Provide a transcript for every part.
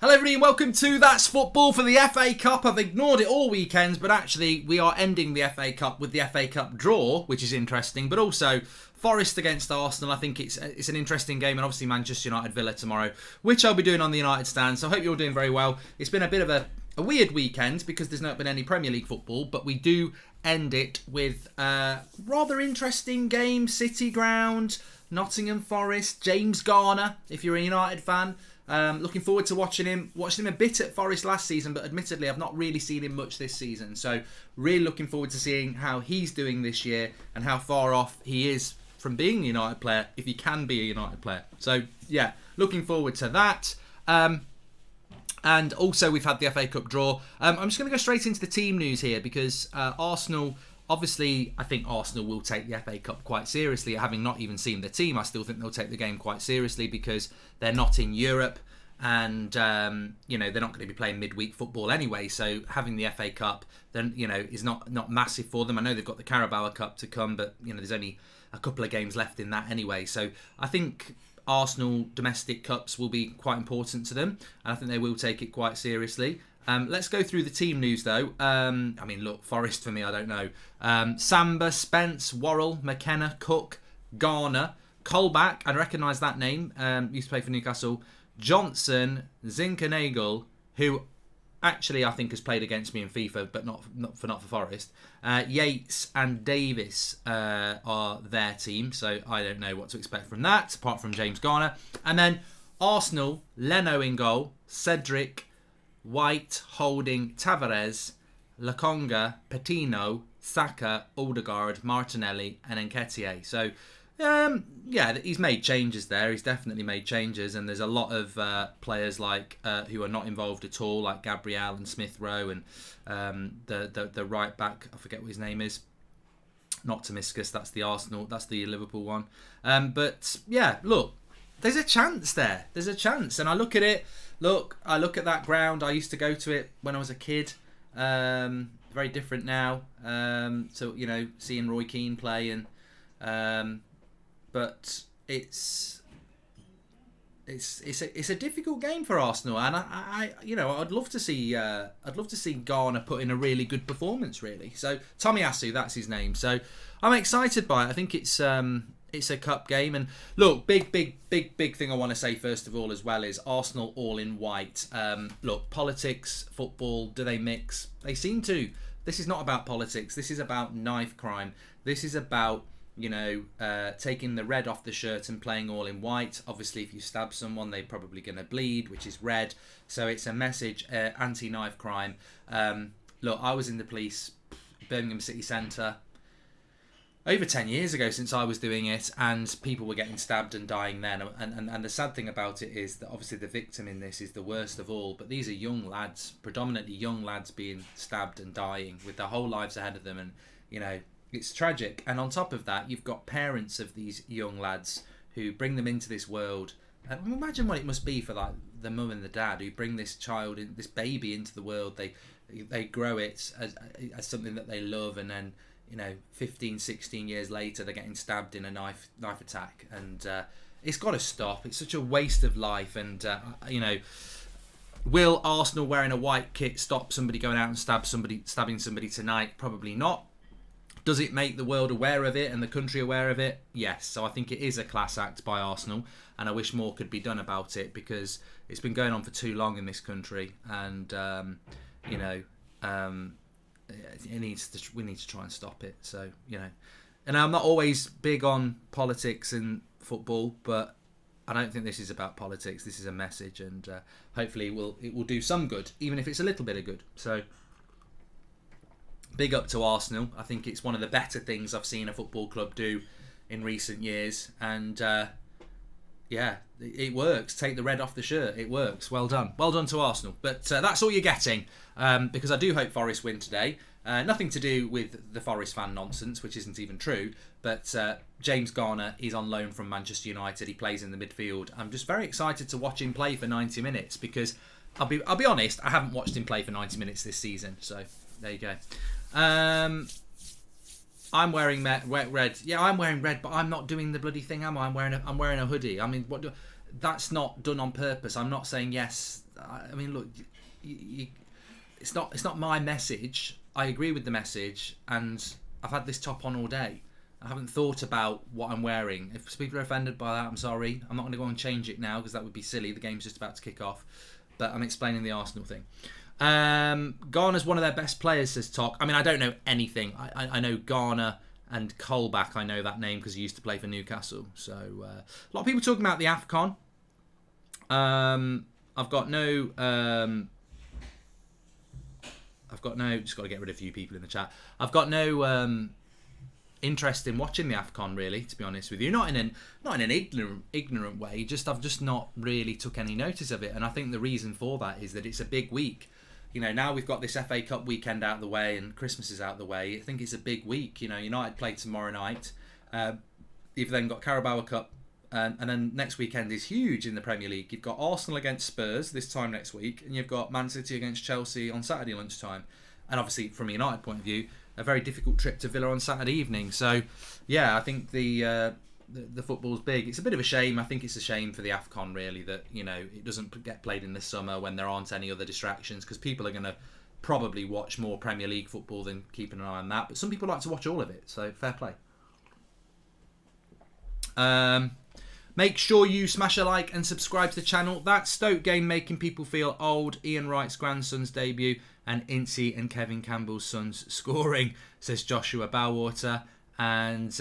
Hello everybody and welcome to That's Football for the FA Cup. I've ignored it all weekends, but actually we are ending the FA Cup with the FA Cup draw, which is interesting, but also Forest against Arsenal. I think it's an interesting game, and obviously Manchester United Villa tomorrow, which I'll be doing on the United Stand, so I hope you're all doing very well. It's been a bit of a weird weekend because there's not been any Premier League football, but we do end it with a rather interesting game. City Ground, Nottingham Forest, James Garner, if you're a United fan. Looking forward to watching him. Watched him a bit at Forest last season, but admittedly I've not really seen him much this season. So really looking forward to seeing how he's doing this year and how far off he is from being a United player, if he can be a United player. So yeah, looking forward to that. And also we've had the FA Cup draw. I'm just going to go straight into the team news here because Arsenal... Obviously, I think Arsenal will take the FA Cup quite seriously. Having not even seen the team, I still think they'll take the game quite seriously because they're not in Europe and, they're not going to be playing midweek football anyway. So having the FA Cup, then, is not massive for them. I know they've got the Carabao Cup to come, but, there's only a couple of games left in that anyway. So I think Arsenal domestic cups will be quite important to them. And I think they will take it quite seriously. Let's go through the team news though. Forest for me, I don't know. Samba, Spence, Worrell, McKenna, Cook, Garner, Colback, I recognise that name, used to play for Newcastle, Johnson, Zinchenko, who actually I think has played against me in FIFA, but not for Forest. Yates and Davis are their team, so I don't know what to expect from that, apart from James Garner. And then Arsenal, Leno in goal, Cedric, White, Holding, Tavares, Lokonga, Patino, Saka, Odegaard, Martinelli and Nketiah. So, he's made changes there. He's definitely made changes, and there's a lot of players like who are not involved at all, like Gabriel and Smith Rowe, and the right back. I forget what his name is. Not Tomiskas. That's the Arsenal. That's the Liverpool one. But yeah, look, there's a chance there. There's a chance, and I look at it. I look at that ground. I used to go to it when I was a kid. Very different now. Seeing Roy Keane play, and but it's a difficult game for Arsenal, and I'd love to see Garner put in a really good performance. Really, so Tomiyasu, that's his name. So I'm excited by it. I think it's a cup game, and look, big thing I want to say first of all as well is Arsenal all in white. Look, politics, football, do they mix? They seem to. This is not about politics. This is about knife crime. This is about taking the red off the shirt and playing all in white. Obviously, if you stab someone, they're probably going to bleed, which is red. So it's a message, anti-knife crime. Look, I was in the police, Birmingham City Centre, over 10 years ago since I was doing it, and people were getting stabbed and dying then. And the sad thing about it is that obviously the victim in this is the worst of all, but these are young lads, predominantly young lads being stabbed and dying with their whole lives ahead of them, and it's tragic. And on top of that, you've got parents of these young lads who bring them into this world. Imagine what it must be for like the mum and the dad who bring this child, this baby into the world. They grow it as something that they love, and then 15, 16 years later, they're getting stabbed in a knife attack, and it's got to stop. It's such a waste of life, and will Arsenal wearing a white kit stop somebody going out and stabbing somebody tonight? Probably not. Does it make the world aware of it and the country aware of it? Yes. So I think it is a class act by Arsenal, and I wish more could be done about it because it's been going on for too long in this country, and we need to try and stop it. So and I'm not always big on politics and football, but I don't think this is about politics. This is a message, and hopefully it will do some good, even if it's a little bit of good. So big up to Arsenal. I think it's one of the better things I've seen a football club do in recent years, and it works. Take the red off the shirt. It works. Well done to Arsenal. But that's all you're getting, because I do hope Forest win today. Nothing to do with the Forest fan nonsense, which isn't even true. But James Garner is on loan from Manchester United. He plays in the midfield. I'm just very excited to watch him play for 90 minutes because I'll be honest, I haven't watched him play for 90 minutes this season. So there you go. I'm wearing red. Yeah, I'm wearing red, but I'm not doing the bloody thing, am I? I'm wearing a hoodie. I mean, that's not done on purpose. I'm not saying yes. I mean, look, it's not my message. I agree with the message, and I've had this top on all day. I haven't thought about what I'm wearing. If people are offended by that, I'm sorry. I'm not going to go and change it now because that would be silly. The game's just about to kick off. But I'm explaining the Arsenal thing. Garner's one of their best players, says Tok. I mean, I don't know anything. I know Garner and Colback. I know that name because he used to play for Newcastle. So a lot of people talking about the AFCON. I've got no... just got to get rid of a few people in the chat. I've got no interest in watching the AFCON, really, to be honest with you. Not in an ignorant way. I've just not really took any notice of it. And I think the reason for that is that it's a big week. You know, now we've got this FA Cup weekend out of the way and Christmas is out of the way. I think it's a big week. You know, United play tomorrow night. You've then got Carabao Cup. And then next weekend is huge in the Premier League. You've got Arsenal against Spurs this time next week, and you've got Man City against Chelsea on Saturday lunchtime. And obviously, from a United point of view, a very difficult trip to Villa on Saturday evening. So, yeah, I think the football's big. It's a bit of a shame. I think it's a shame for the AFCON, really, that it doesn't get played in the summer when there aren't any other distractions, because people are going to probably watch more Premier League football than keeping an eye on that. But some people like to watch all of it, so fair play. Make sure you smash a like and subscribe to the channel. That Stoke game making people feel old. Ian Wright's grandson's debut and Incy and Kevin Campbell's son's scoring, says Joshua Bowwater. And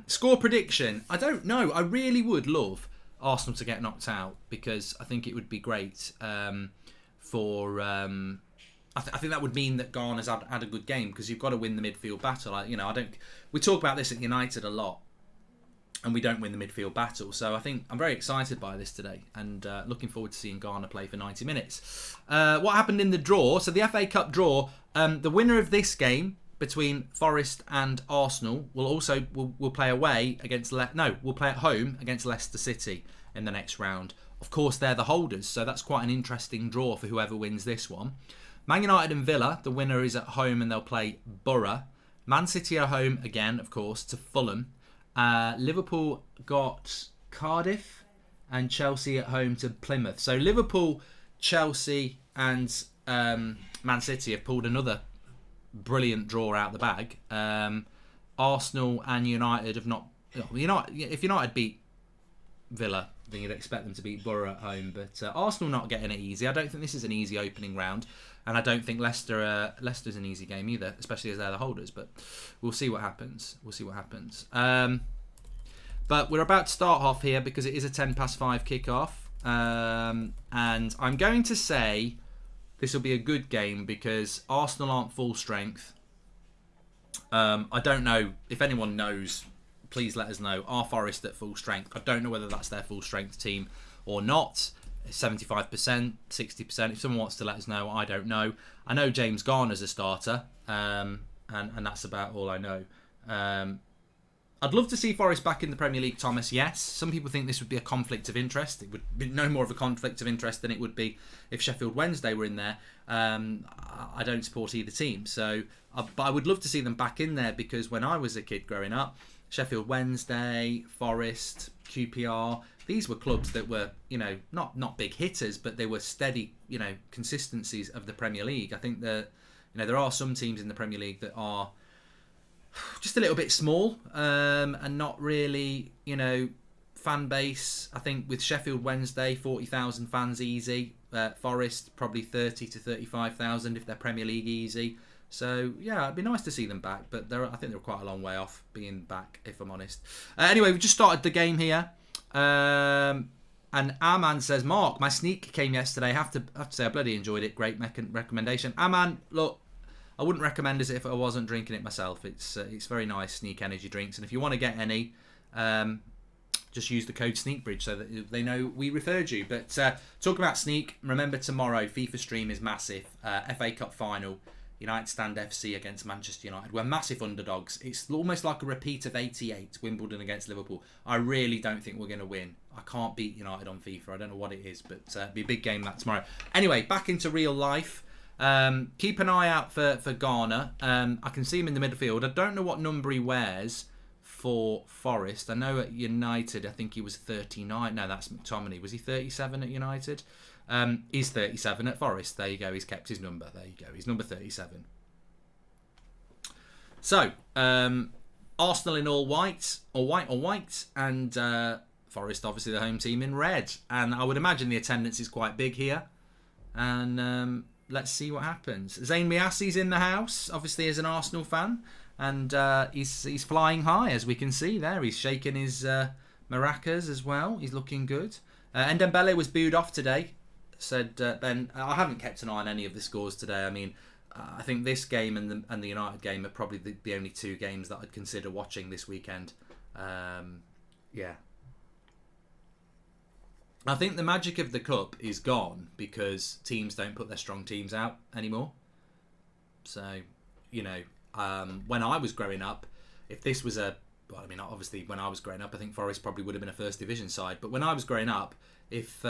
score prediction. I don't know. I really would love Arsenal to get knocked out because I think it would be great for... I think that would mean that Garner's had a good game because you've got to win the midfield battle. We talk about this at United a lot. And we don't win the midfield battle. So I think I'm very excited by this today and looking forward to seeing Garner play for 90 minutes. What happened in the draw? So the FA Cup draw, the winner of this game between Forest and Arsenal will play away against... will play at home against Leicester City in the next round. Of course, they're the holders, so that's quite an interesting draw for whoever wins this one. Man United and Villa, the winner is at home and they'll play Borough. Man City are home again, of course, to Fulham. Liverpool got Cardiff and Chelsea at home to Plymouth. So Liverpool, Chelsea and Man City have pulled another brilliant draw out the bag. Arsenal and United have not... If United beat Villa, then you'd expect them to beat Borough at home. But Arsenal not getting it easy. I don't think this is an easy opening round. And I don't think Leicester's an easy game either, especially as they're the holders. But we'll see what happens. But we're about to start off here because it is a 5:10 kickoff. And I'm going to say this will be a good game because Arsenal aren't full strength. I don't know if anyone knows. Please let us know. Are Forest at full strength? I don't know whether that's their full strength team or not. 75%, 60%. If someone wants to let us know, I don't know. I know James Garner's a starter, and that's about all I know. I'd love to see Forest back in the Premier League, Thomas. Yes. Some people think this would be a conflict of interest. It would be no more of a conflict of interest than it would be if Sheffield Wednesday were in there. I don't support either team, but I would love to see them back in there because when I was a kid growing up, Sheffield Wednesday, Forest, QPR, these were clubs that were, not big hitters, but they were steady, consistencies of the Premier League. I think that, there are some teams in the Premier League that are just a little bit small and not really, fan base. I think with Sheffield Wednesday, 40,000 fans easy. Forest, probably 30 to 35,000 if they're Premier League easy. So, yeah, it'd be nice to see them back, but I think they're quite a long way off being back, if I'm honest. Anyway, we've just started the game here. And Aman says, Mark, my sneak came yesterday. I have to say, I bloody enjoyed it. Great recommendation. Aman, look, I wouldn't recommend it if I wasn't drinking it myself. It's very nice, Sneak Energy drinks. And if you want to get any, just use the code SneakBridge so that they know we referred you. But talk about Sneak, remember tomorrow, FIFA stream is massive. FA Cup final. United Stand FC against Manchester United. We're massive underdogs. It's almost like a repeat of 88, Wimbledon against Liverpool. I really don't think we're going to win. I can't beat United on FIFA. I don't know what it is, but it'll be a big game that tomorrow. Anyway, back into real life. Keep an eye out for Garner. I can see him in the midfield. I don't know what number he wears for Forest. I know at United, I think he was 39. No, that's McTominay. Was he 37 at United? He's 37 at Forest. There you go. He's kept his number. There you go. He's number 37. So, Arsenal in all white, and Forest, obviously the home team, in red. And I would imagine the attendance is quite big here. And let's see what happens. Zayn Miasi's in the house, obviously as an Arsenal fan. And he's flying high, as we can see there. He's shaking his maracas as well. He's looking good. Ndembele was booed off today, said Ben. I haven't kept an eye on any of the scores today. I mean, I think this game and the United game are probably the only two games that I'd consider watching this weekend. Yeah. I think the magic of the Cup is gone because teams don't put their strong teams out anymore. So, you know, when I was growing up, if this was obviously when I was growing up, I think Forest probably would have been a first division side. But when I was growing up, if,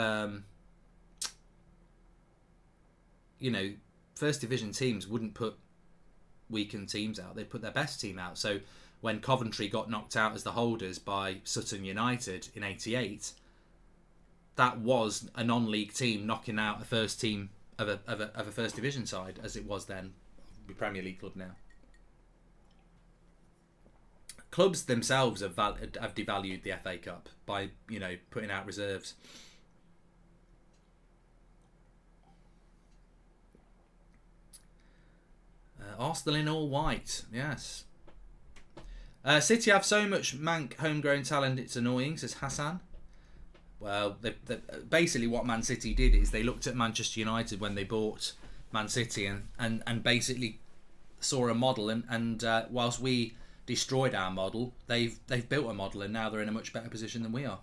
you know, first division teams wouldn't put weakened teams out. They'd put their best team out. So when Coventry got knocked out as the holders by Sutton United in '88, that was a non-league team knocking out a first team of a first division side, as it was then, the Premier League club now. Clubs themselves have devalued the FA Cup by, you know, putting out reserves. Arsenal in all white, yes. City have so much mank homegrown talent, it's annoying, says Hassan. Well, basically what Man City did is they looked at Manchester United when they bought Man City and basically saw a model and whilst we destroyed our model, they've built a model and now they're in a much better position than we are.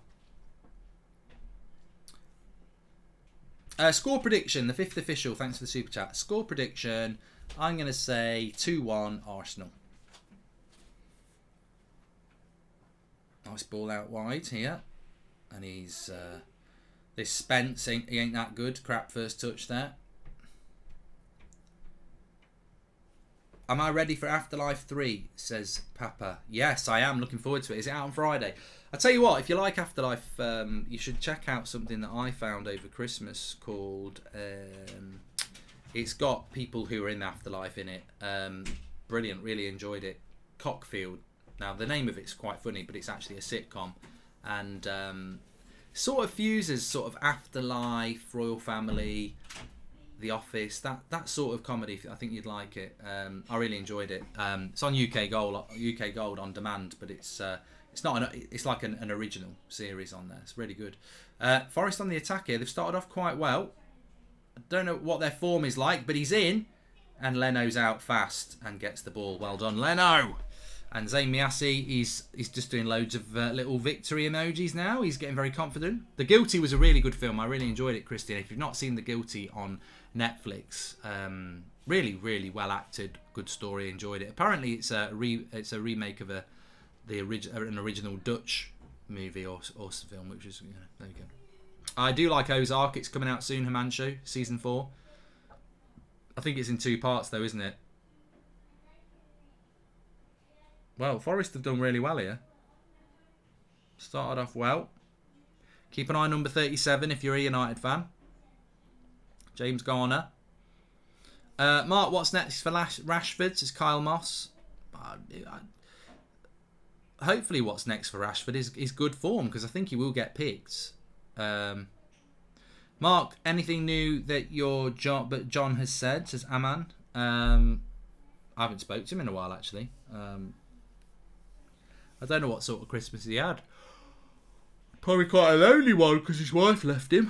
Score prediction, the fifth official, thanks for the super chat. Score prediction, I'm going to say 2-1 Arsenal. Nice ball out wide here. And he's... this Spence, he ain't that good. Crap first touch there. Am I ready for Afterlife 3? Says Papa. Yes, I am. Looking forward to it. Is it out on Friday? I'll tell you what, if you like Afterlife, you should check out something that I found over Christmas called... it's got people who are in Afterlife in it. Brilliant, really enjoyed it. Cockfield. Now, the name of it's quite funny, but it's actually a sitcom. And sort of fuses sort of Afterlife, Royal Family, The Office, that sort of comedy. I think you'd like it. I really enjoyed it. It's on UK Gold on demand, but it's not it's like an original series on there. It's really good. Forest on the attack here. They've started off quite well. I don't know what their form is like, but he's in, and Leno's out fast and gets the ball. Well done, Leno. And Zayn Miasi, he's just doing loads of little victory emojis now. He's getting very confident. The Guilty was a really good film. I really enjoyed it, Christian. If you've not seen The Guilty on Netflix, really, really well acted, good story. Enjoyed it. Apparently, it's a remake of an original Dutch movie or film, which is, you know, there you go. I do like Ozark. It's coming out soon, Himanshu, season 4. I think it's in 2 parts though, isn't it? Well, Forest have done really well here. Started off well. Keep an eye on number 37 if you're a United fan. James Garner. Mark, what's next for Rashford? Says Kyle Moss. Hopefully what's next for Rashford is good form, because I think he will get picked. Mark, anything new that John has said? Says Aman. I haven't spoken to him in a while, actually. I don't know what sort of Christmas he had. Probably quite a lonely one because his wife left him.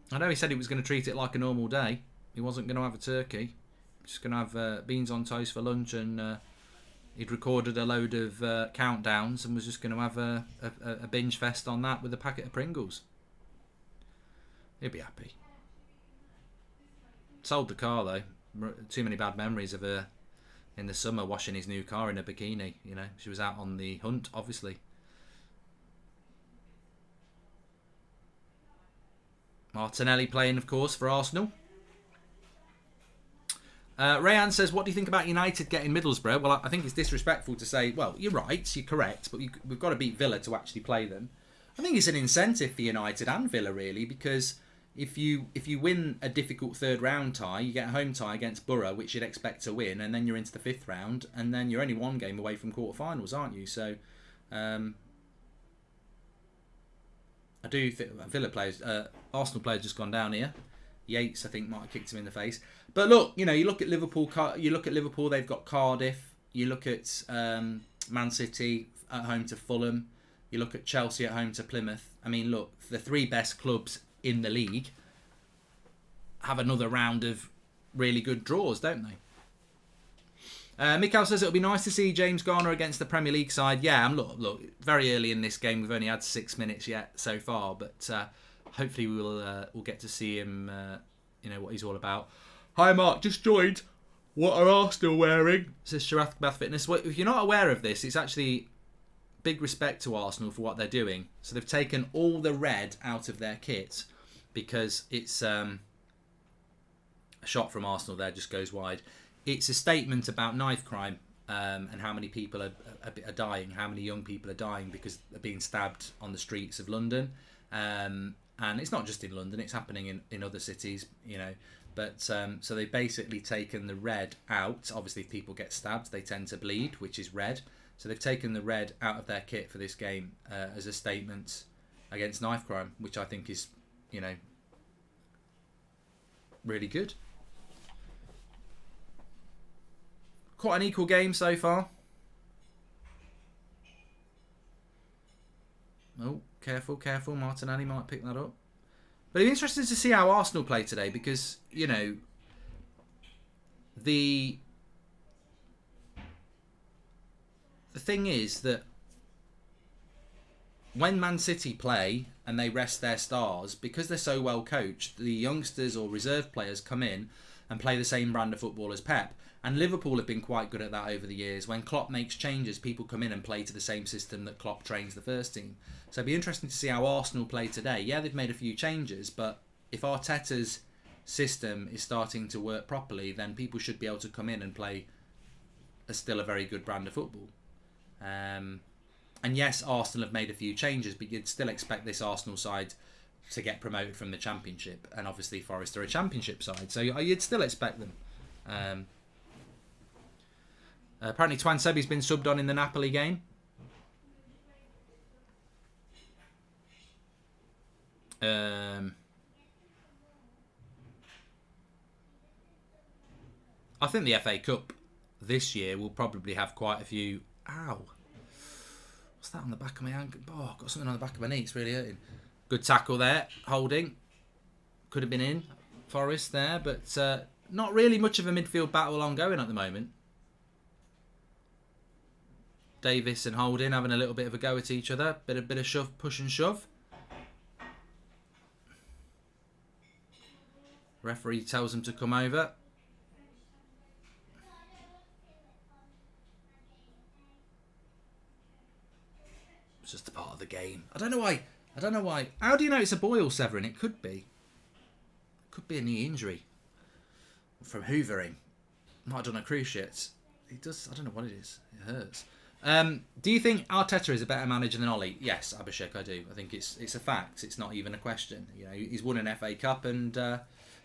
I know he said he was going to treat it like a normal day. He wasn't going to have a turkey. Just going to have beans on toast for lunch, and he'd recorded a load of countdowns and was just going to have a binge fest on that with a packet of Pringles. He'll be happy. Sold the car though. Too many bad memories of her in the summer washing his new car in a bikini. You know, she was out on the hunt, obviously. Martinelli playing, of course, for Arsenal. Rayan says, what do you think about United getting Middlesbrough? Well, I think it's disrespectful to say, well, you're right, you're correct, but we've got to beat Villa to actually play them. I think it's an incentive for United and Villa, really, because if you win a difficult third round tie, you get a home tie against Borough, which you'd expect to win, and then you're into the fifth round, and then you're only one game away from quarterfinals, aren't you? So I do think Villa players, Arsenal players just gone down here. Yates, I think, might have kicked him in the face. But look, you look at Liverpool. They've got Cardiff. You look at Man City at home to Fulham. You look at Chelsea at home to Plymouth. I mean, look, the three best clubs in the league have another round of really good draws, don't they? Mikael says it'll be nice to see James Garner against the Premier League side. Yeah, look, very early in this game. We've only had 6 minutes yet so far, but hopefully we'll get to see him. What he's all about. Hi, Mark. Just joined. What are Arsenal wearing? Says Sharath Bath Fitness. Well, if you're not aware of this, it's actually big respect to Arsenal for what they're doing. So they've taken all the red out of their kit because it's a shot from Arsenal there just goes wide. It's a statement about knife crime and how many people are dying, how many young people are dying because they're being stabbed on the streets of London. And it's not just in London, it's happening in other cities, But so they've basically taken the red out. Obviously, if people get stabbed, they tend to bleed, which is red. So they've taken the red out of their kit for this game as a statement against knife crime, which I think is, really good. Quite an equal game so far. Oh, careful. Martinelli might pick that up. But it's interesting to see how Arsenal play today because, the thing is that when Man City play and they rest their stars, because they're so well coached, the youngsters or reserve players come in and play the same brand of football as Pep. And Liverpool have been quite good at that over the years. When Klopp makes changes, people come in and play to the same system that Klopp trains the first team. So it'd be interesting to see how Arsenal play today. Yeah, they've made a few changes, but if Arteta's system is starting to work properly, then people should be able to come in and play still a very good brand of football. And yes, Arsenal have made a few changes, but you'd still expect this Arsenal side to get promoted from the Championship. And obviously Forest are a Championship side, so you'd still expect them. Apparently Twan Sebi's been subbed on in the Napoli game. I think the FA Cup this year will probably have quite a few... Ow. What's that on the back of my ankle? Oh, I've got something on the back of my knee. It's really hurting. Good tackle there. Holding. Could have been in. Forest there. But not really much of a midfield battle ongoing at the moment. Davis and Holding having a little bit of a go at each other. Bit of shove, push and shove. Referee tells them to come over. It's just a part of the game. I don't know why. How do you know it's a boil, Severin? It could be. It could be a knee injury from hoovering. Might have done a cruciate. It does. I don't know what it is. It hurts. Do you think Arteta is a better manager than Ollie? Yes, Abhishek, I do. I think it's a fact. It's not even a question. He's won an FA Cup and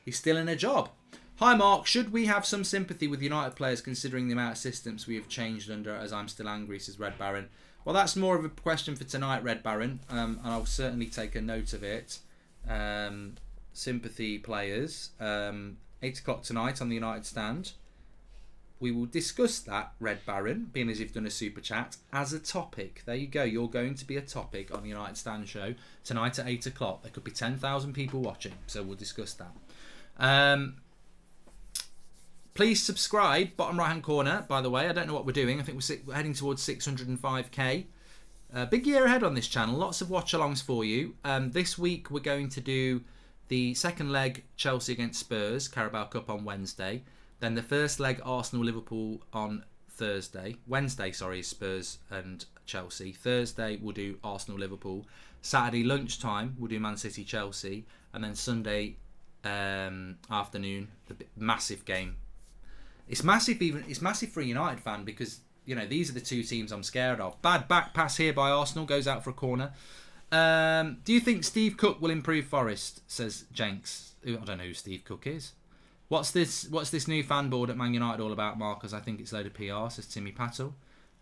he's still in a job. Hi, Mark. Should we have some sympathy with United players considering the amount of systems we have changed under? As I'm still angry, says Red Baron. Well, that's more of a question for tonight, Red Baron, and I'll certainly take a note of it. Sympathy players, 8 o'clock tonight on the United Stand. We will discuss that, Red Baron, being as you've done a super chat, as a topic. There you go. You're going to be a topic on the United Stand show tonight at 8 o'clock. There could be 10,000 people watching, so we'll discuss that. Please subscribe, bottom right-hand corner, by the way. I don't know what we're doing. I think we're heading towards 605k. Big year ahead on this channel. Lots of watch-alongs for you. This week, we're going to do the second leg, Chelsea against Spurs, Carabao Cup on Wednesday. Then the first leg, Arsenal-Liverpool on Thursday. Wednesday, sorry, Spurs and Chelsea. Thursday, we'll do Arsenal-Liverpool. Saturday lunchtime, we'll do Man City-Chelsea. And then Sunday afternoon, the massive game. It's massive for a United fan because, these are the two teams I'm scared of. Bad back pass here by Arsenal, goes out for a corner. Do you think Steve Cook will improve Forest? Says Jenks. I don't know who Steve Cook is. What's this new fan board at Man United all about, Marcus? I think it's a load of PR, says Timmy Patel.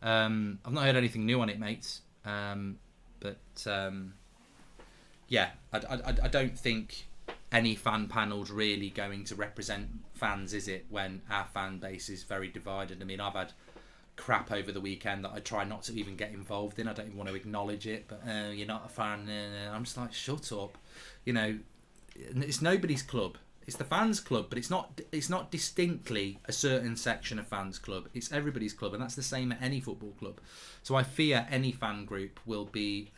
I've not heard anything new on it, mates. Yeah, I don't think any fan panel's really going to represent fans, is it, when our fan base is very divided? I mean, I've had crap over the weekend that I try not to even get involved in. I don't even want to acknowledge it, but you're not a fan. I'm just like, shut up. You know, it's nobody's club. It's the fans' club, but it's not distinctly a certain section of fans' club. It's everybody's club, and that's the same at any football club. So I fear any fan group will be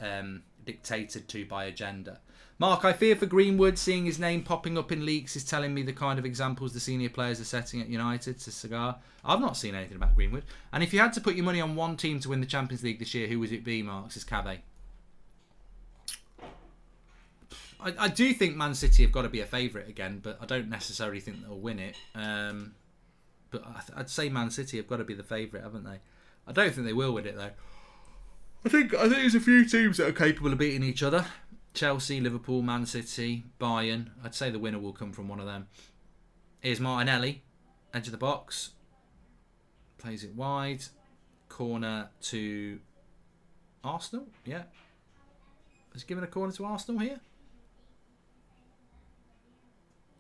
dictated to by agenda. Mark, I fear for Greenwood. Seeing his name popping up in leaks is telling me the kind of examples the senior players are setting at United. To Cigar, I've not seen anything about Greenwood. And if you had to put your money on one team to win the Champions League this year, who would it be, Mark? Says Cave. I do think Man City have got to be a favourite again, but I don't necessarily think they'll win it. But I'd say Man City have got to be the favourite, haven't they? I don't think they will win it though. I think there's a few teams that are capable of beating each other. Chelsea, Liverpool, Man City, Bayern. I'd say the winner will come from one of them. Here's Martinelli, edge of the box. Plays it wide. Corner to Arsenal. Yeah. Is he giving a corner to Arsenal here?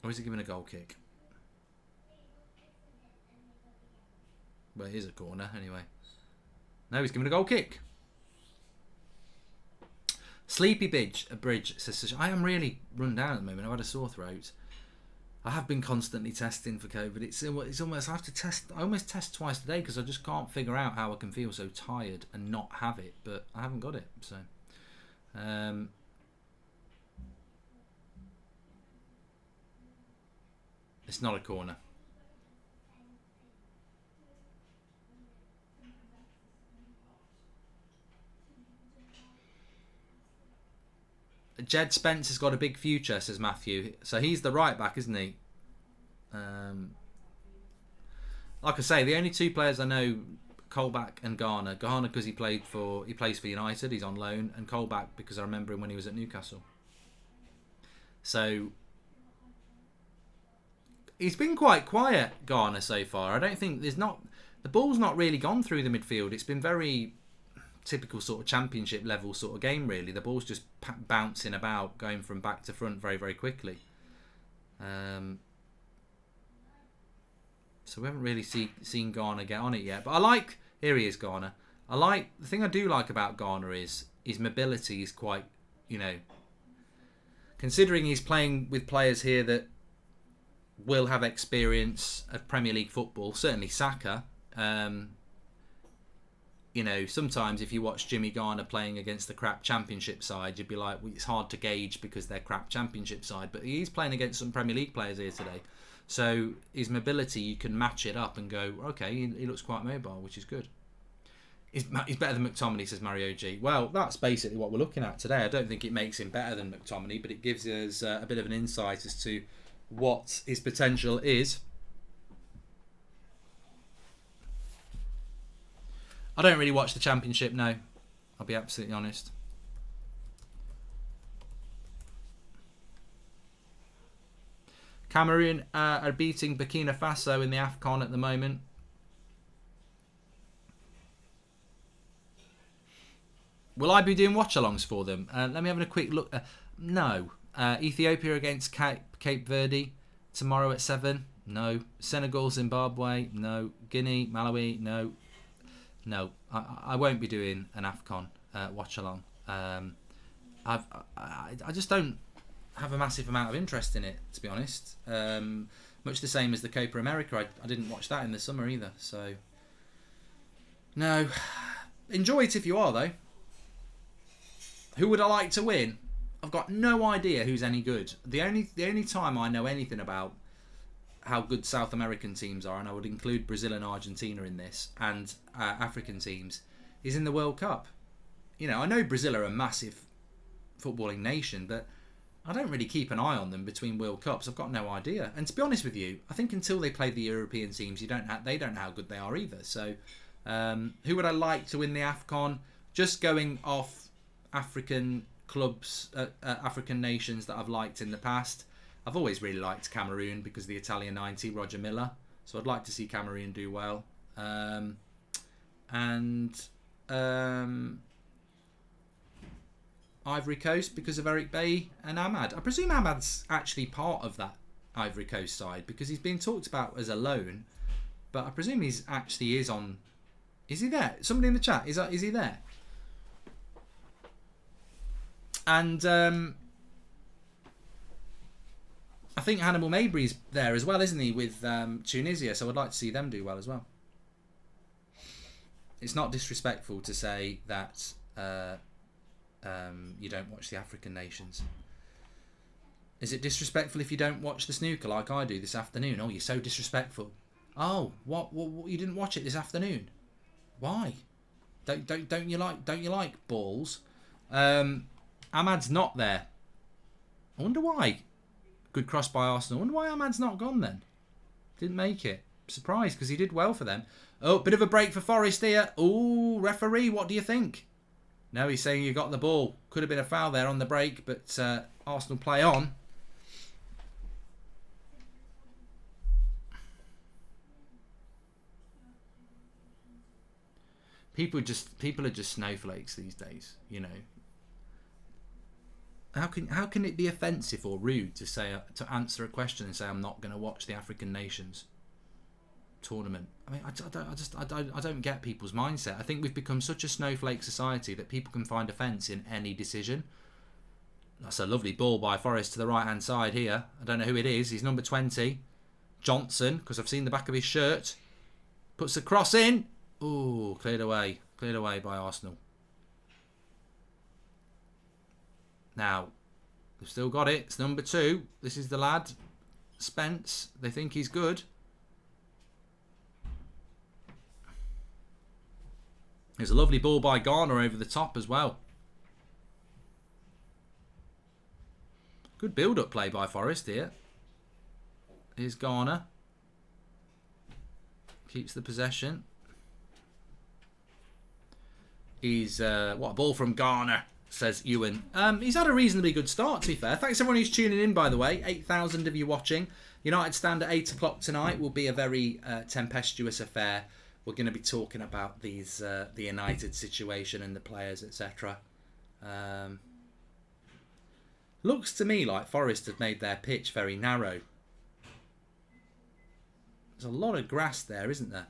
Or is he giving a goal kick? Well, here's a corner anyway. No, he's giving a goal kick. Sleepy Bridge says, I am really run down at the moment. I've had a sore throat. I have been constantly testing for COVID. It's almost, I almost test twice a day because I just can't figure out how I can feel so tired and not have it. But I haven't got it. So, it's not a corner. Jed Spence has got a big future, says Matthew. So he's the right back, isn't he? Like I say, the only two players I know, Colback and Garner. Garner because he plays for United, he's on loan, and Colback because I remember him when he was at Newcastle. So he's been quite quiet, Garner, so far. I don't think the ball's not really gone through the midfield. It's been very typical sort of championship level sort of game, really. The ball's just bouncing about, going from back to front very, very quickly. So we haven't really seen Garner get on it yet. But here he is, Garner. The thing I do like about Garner is his mobility is quite, considering he's playing with players here that will have experience of Premier League football, certainly Saka. Sometimes if you watch Jimmy Garner playing against the crap championship side, you'd be like, well, it's hard to gauge because they're crap championship side. But he's playing against some Premier League players here today. So his mobility, you can match it up and go, okay, he looks quite mobile, which is good. He's better than McTominay, says Mario G. Well, that's basically what we're looking at today. I don't think it makes him better than McTominay, but it gives us a bit of an insight as to what his potential is. I don't really watch the Championship, no. I'll be absolutely honest. Cameroon are beating Burkina Faso in the AFCON at the moment. Will I be doing watch-alongs for them? Let me have a quick look. No. Ethiopia against Cape Verde tomorrow at 7. No. Senegal, Zimbabwe. No. Guinea, Malawi. No. No. I won't be doing an AFCON watch-along. I just don't have a massive amount of interest in it, to be honest. Much the same as the Copa America. I didn't watch that in the summer either. So, no. Enjoy it if you are, though. Who would I like to win? I've got no idea who's any good. The only time I know anything about how good South American teams are, and I would include Brazil and Argentina in this, and African teams, is in the World Cup. I know Brazil are a massive footballing nation, but I don't really keep an eye on them between World Cups. I've got no idea. And to be honest with you, I think until they play the European teams, they don't know how good they are either. So, who would I like to win the AFCON? Just going off African clubs, African nations that I've liked in the past. I've always really liked Cameroon because of the Italian 90, Roger Miller. So I'd like to see Cameroon do well. Ivory Coast because of Eric Bailly and Ahmad. I presume Ahmad's actually part of that Ivory Coast side because he's been talked about as a loan, but I presume he's actually is on. Is he there? Somebody in the chat, is he there? And I think Hannibal Mabry's there as well, isn't he, with Tunisia? So I'd like to see them do well as well. It's not disrespectful to say that you don't watch the African nations. Is it disrespectful if you don't watch the snooker like I do this afternoon? Oh, you're so disrespectful. Oh, what you didn't watch it this afternoon? Why? Don't you like balls? Ahmad's not there. I wonder why. Good cross by Arsenal. I wonder why Ahmad's not gone then. Didn't make it. Surprised because he did well for them. Oh, bit of a break for Forest here. Oh, referee, what do you think? No, he's saying you got the ball. Could have been a foul there on the break, but Arsenal play on. People are just snowflakes these days, you know. How can it be offensive or rude to answer a question and say I'm not going to watch the African nations tournament? I mean, I don't get people's mindset. I think we've become such a snowflake society that people can find offence in any decision. That's a lovely ball by Forest to the right hand side here. I don't know who it is. He's number 20, Johnson, because I've seen the back of his shirt. Puts the cross in. Ooh, cleared away by Arsenal. Now, they've still got it. It's number 2. This is the lad, Spence. They think he's good. There's a lovely ball by Garner over the top as well. Good build-up play by Forest here. Here's Garner. Keeps the possession. He's what a ball from Garner, says Ewan. He's had a reasonably good start, to be fair. Thanks everyone who's tuning in, by the way. 8,000 of you watching. United stand at 8 o'clock tonight. Will be a very tempestuous affair. We're going to be talking about these the United situation and the players, etc. Looks to me like Forest have made their pitch very narrow. There's a lot of grass there, isn't there?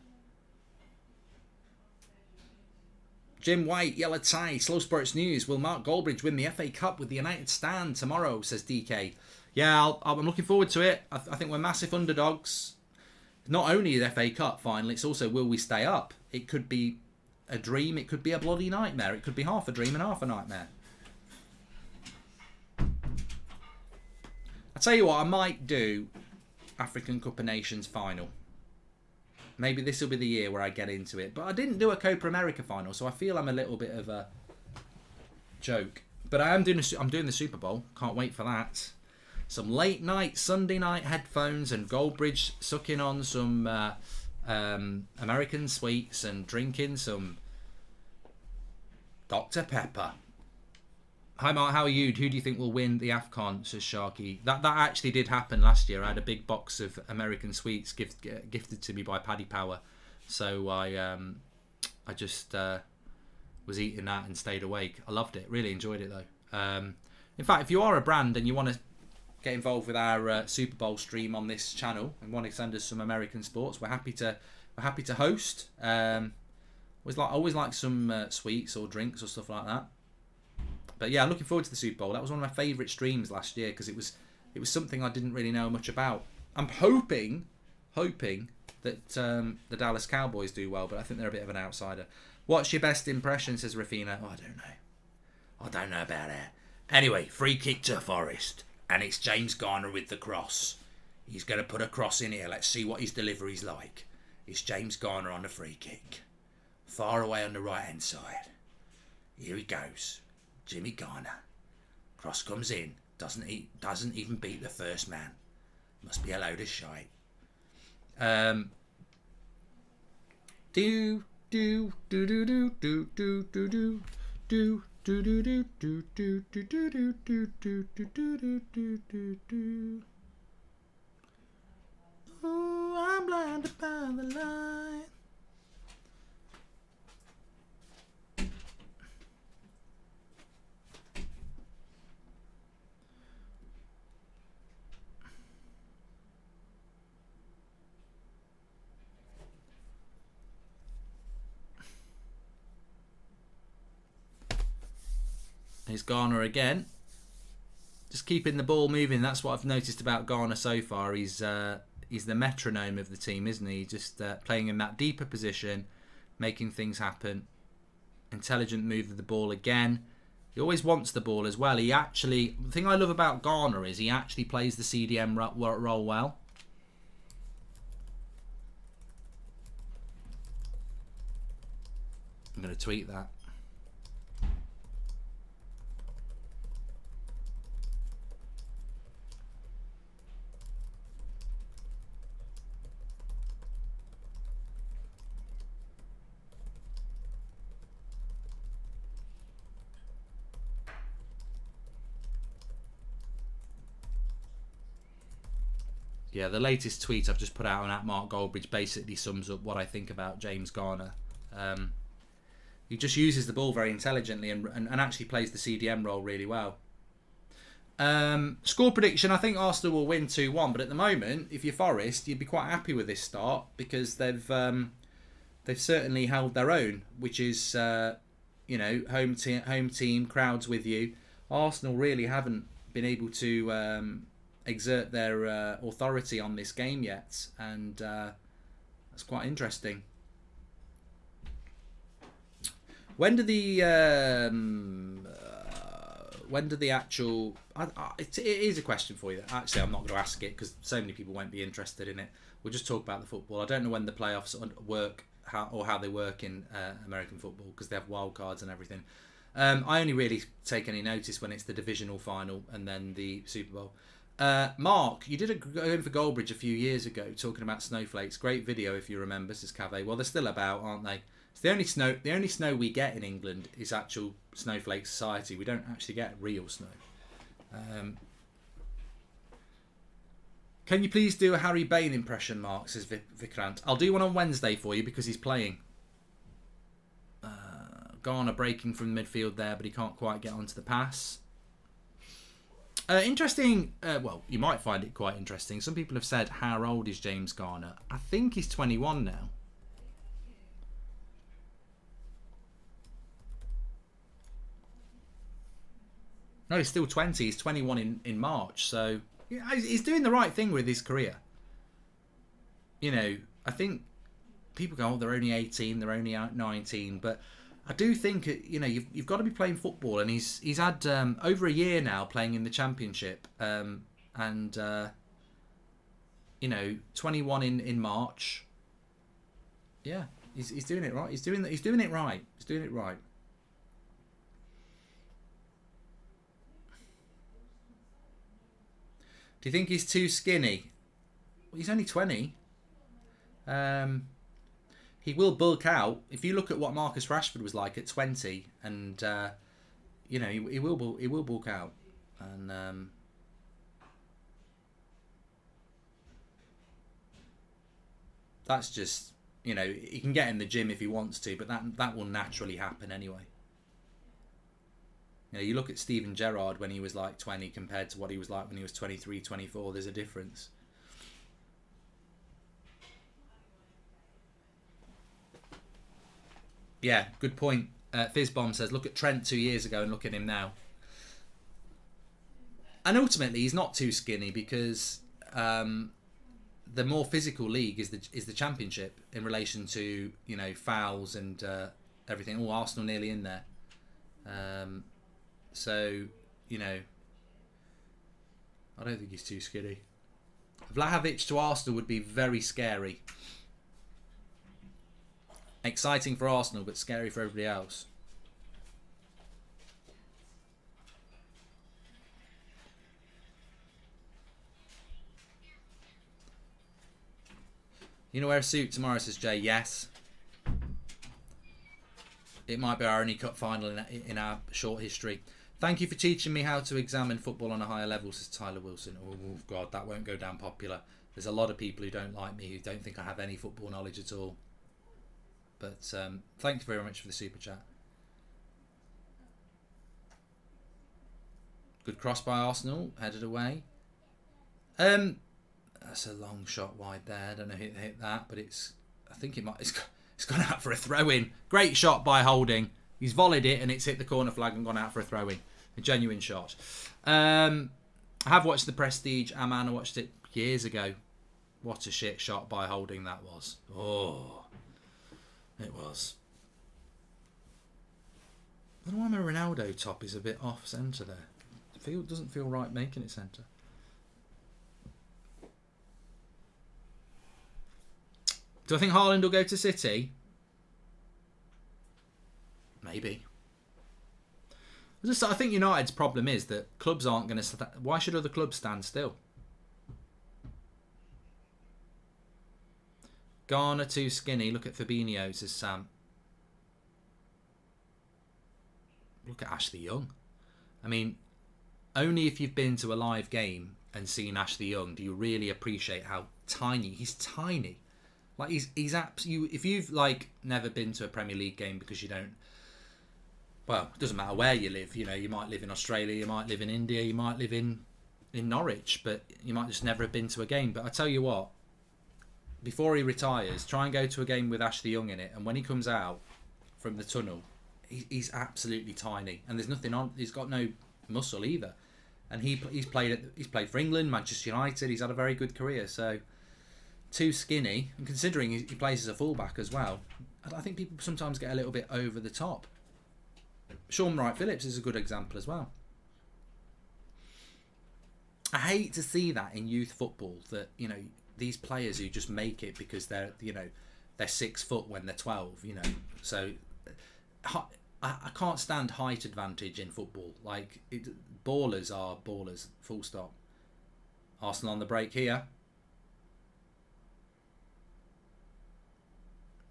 Jim White, Yellow Tie, Slow Sports News. Will Mark Goldbridge win the FA Cup with the United stand tomorrow, says DK. Yeah, I'm looking forward to it. I think we're massive underdogs. Not only the FA Cup final, it's also will we stay up. It could be a dream, it could be a bloody nightmare. It could be half a dream and half a nightmare. I tell you what, I might do African Cup of Nations final. Maybe this will be the year where I get into it. But I didn't do a Copa America final, so I feel I'm a little bit of a joke. But I'm doing the Super Bowl. Can't wait for that. Some late night, Sunday night headphones and Goldbridge sucking on some American sweets and drinking some Dr. Pepper. Hi Mark, how are you? Who do you think will win the AFCON, says Sharky? That actually did happen last year. I had a big box of American sweets gifted to me by Paddy Power. So I just was eating that and stayed awake. I loved it. Really enjoyed it though. In fact, if you are a brand and you want to get involved with our Super Bowl stream on this channel and want to send us some American sports, we're happy to host. Always like some sweets or drinks or stuff like that. But yeah, I'm looking forward to the Super Bowl. That was one of my favourite streams last year because it was something I didn't really know much about. I'm hoping that the Dallas Cowboys do well, but I think they're a bit of an outsider. What's your best impression, says Rafina? Oh, I don't know about that. Anyway, free kick to Forest, and it's James Garner with the cross. He's going to put a cross in here. Let's see what his delivery's like. It's James Garner on the free kick. Far away on the right-hand side. Here he goes. Jimmy Garner. Cross comes in. Doesn't even beat the first man. Must be a load of shite. Do Do do do do do do do do do do do do do do. Oh, I'm blinded by the light. Here's Garner again. Just keeping the ball moving. That's what I've noticed about Garner so far. He's the metronome of the team, isn't he? Just playing in that deeper position, making things happen. Intelligent move of the ball again. He always wants the ball as well. The thing I love about Garner is he actually plays the CDM role well. I'm going to tweet that. Yeah, the latest tweet I've just put out on @MarkGoldbridge basically sums up what I think about James Garner. He just uses the ball very intelligently and actually plays the CDM role really well. Score prediction, I think Arsenal will win 2-1, but at the moment, if you're Forest, you'd be quite happy with this start because they've certainly held their own, which is home team, crowds with you. Arsenal really haven't been able to exert their authority on this game yet, and that's quite interesting. When do the actual? It is a question for you. Actually, I'm not going to ask it because so many people won't be interested in it. We'll just talk about the football. I don't know when the playoffs work, how they work in American football because they have wild cards and everything. I only really take any notice when it's the divisional final and then the Super Bowl. Mark, you did a Going for Goldbridge a few years ago talking about snowflakes. Great video if you remember, says Cave. Well, they're still about, aren't they? It's the only snow we get in England is actual snowflake society. We don't actually get real snow. Can you please do a Harry Bain impression, Mark, says Vikrant. I'll do one on Wednesday for you because he's playing. Garner breaking from midfield there, but he can't quite get onto the pass. Interesting. Well, you might find it quite interesting. Some people have said, how old is James Garner? I think he's 21 now. No, he's still 20. He's 21 in March. So yeah, he's doing the right thing with his career. You know, I think people go, oh, they're only 18, they're only 19. But I do think, you know, you've got to be playing football. And he's had over a year now playing in the Championship. You know, 21 in March. Yeah, he's doing it right. He's doing it right. He's doing it right. Do you think he's too skinny? Well, he's only 20. He will bulk out. If you look at what Marcus Rashford was like at 20, and you know, he will bulk out, and that's just, you know, he can get in the gym if he wants to, but that will naturally happen anyway. You know, you look at Steven Gerrard when he was like 20 compared to what he was like when he was 23, 24. There's a difference. Yeah, good point. Fizzbomb says, look at Trent 2 years ago and look at him now. And ultimately, he's not too skinny because the more physical league is the Championship in relation to, you know, fouls and everything. Oh, Arsenal nearly in there. So, you know, I don't think he's too skinny. Vlahovic to Arsenal would be very scary. Exciting for Arsenal, but scary for everybody else. You know, wear a suit tomorrow, says Jay. Yes. It might be our only cup final in our short history. Thank you for teaching me how to examine football on a higher level, says Tyler Wilson. Oh, God, that won't go down popular. There's a lot of people who don't like me, who don't think I have any football knowledge at all. But thanks very much for the super chat. Good cross by Arsenal, headed away. That's a long shot wide there. I don't know who hit that, but I think it's gone out for a throw-in. Great shot by Holding. He's volleyed it and it's hit the corner flag and gone out for a throw-in. A genuine shot. I have watched The Prestige. I watched it years ago. What a shit shot by Holding that was. Oh, it was. I don't know why my Ronaldo top is a bit off centre there. Doesn't feel right making it centre. Do I think Haaland will go to City? Maybe. I think United's problem is that clubs aren't going to... Why should other clubs stand still? Garner too skinny. Look at Fabinho, says Sam. Look at Ashley Young. I mean, only if you've been to a live game and seen Ashley Young do you really appreciate how tiny... He's tiny. Like, he's if you've, like, never been to a Premier League game because you don't... Well, it doesn't matter where you live. You know, you might live in Australia, you might live in India, you might live in Norwich, but you might just never have been to a game. But I tell you what, before he retires, try and go to a game with Ashley Young in it, and when he comes out from the tunnel, he's absolutely tiny, and there's nothing on. He's got no muscle either, and he's played for England, Manchester United. He's had a very good career. So too skinny, and considering he plays as a fullback as well, I think people sometimes get a little bit over the top. Sean Wright-Phillips is a good example as well. I hate to see that in youth football, that, you know, these players who just make it because they're 6 foot when they're 12, you know. So I can't stand height advantage in football. Like, ballers are ballers, full stop. Arsenal on the break here.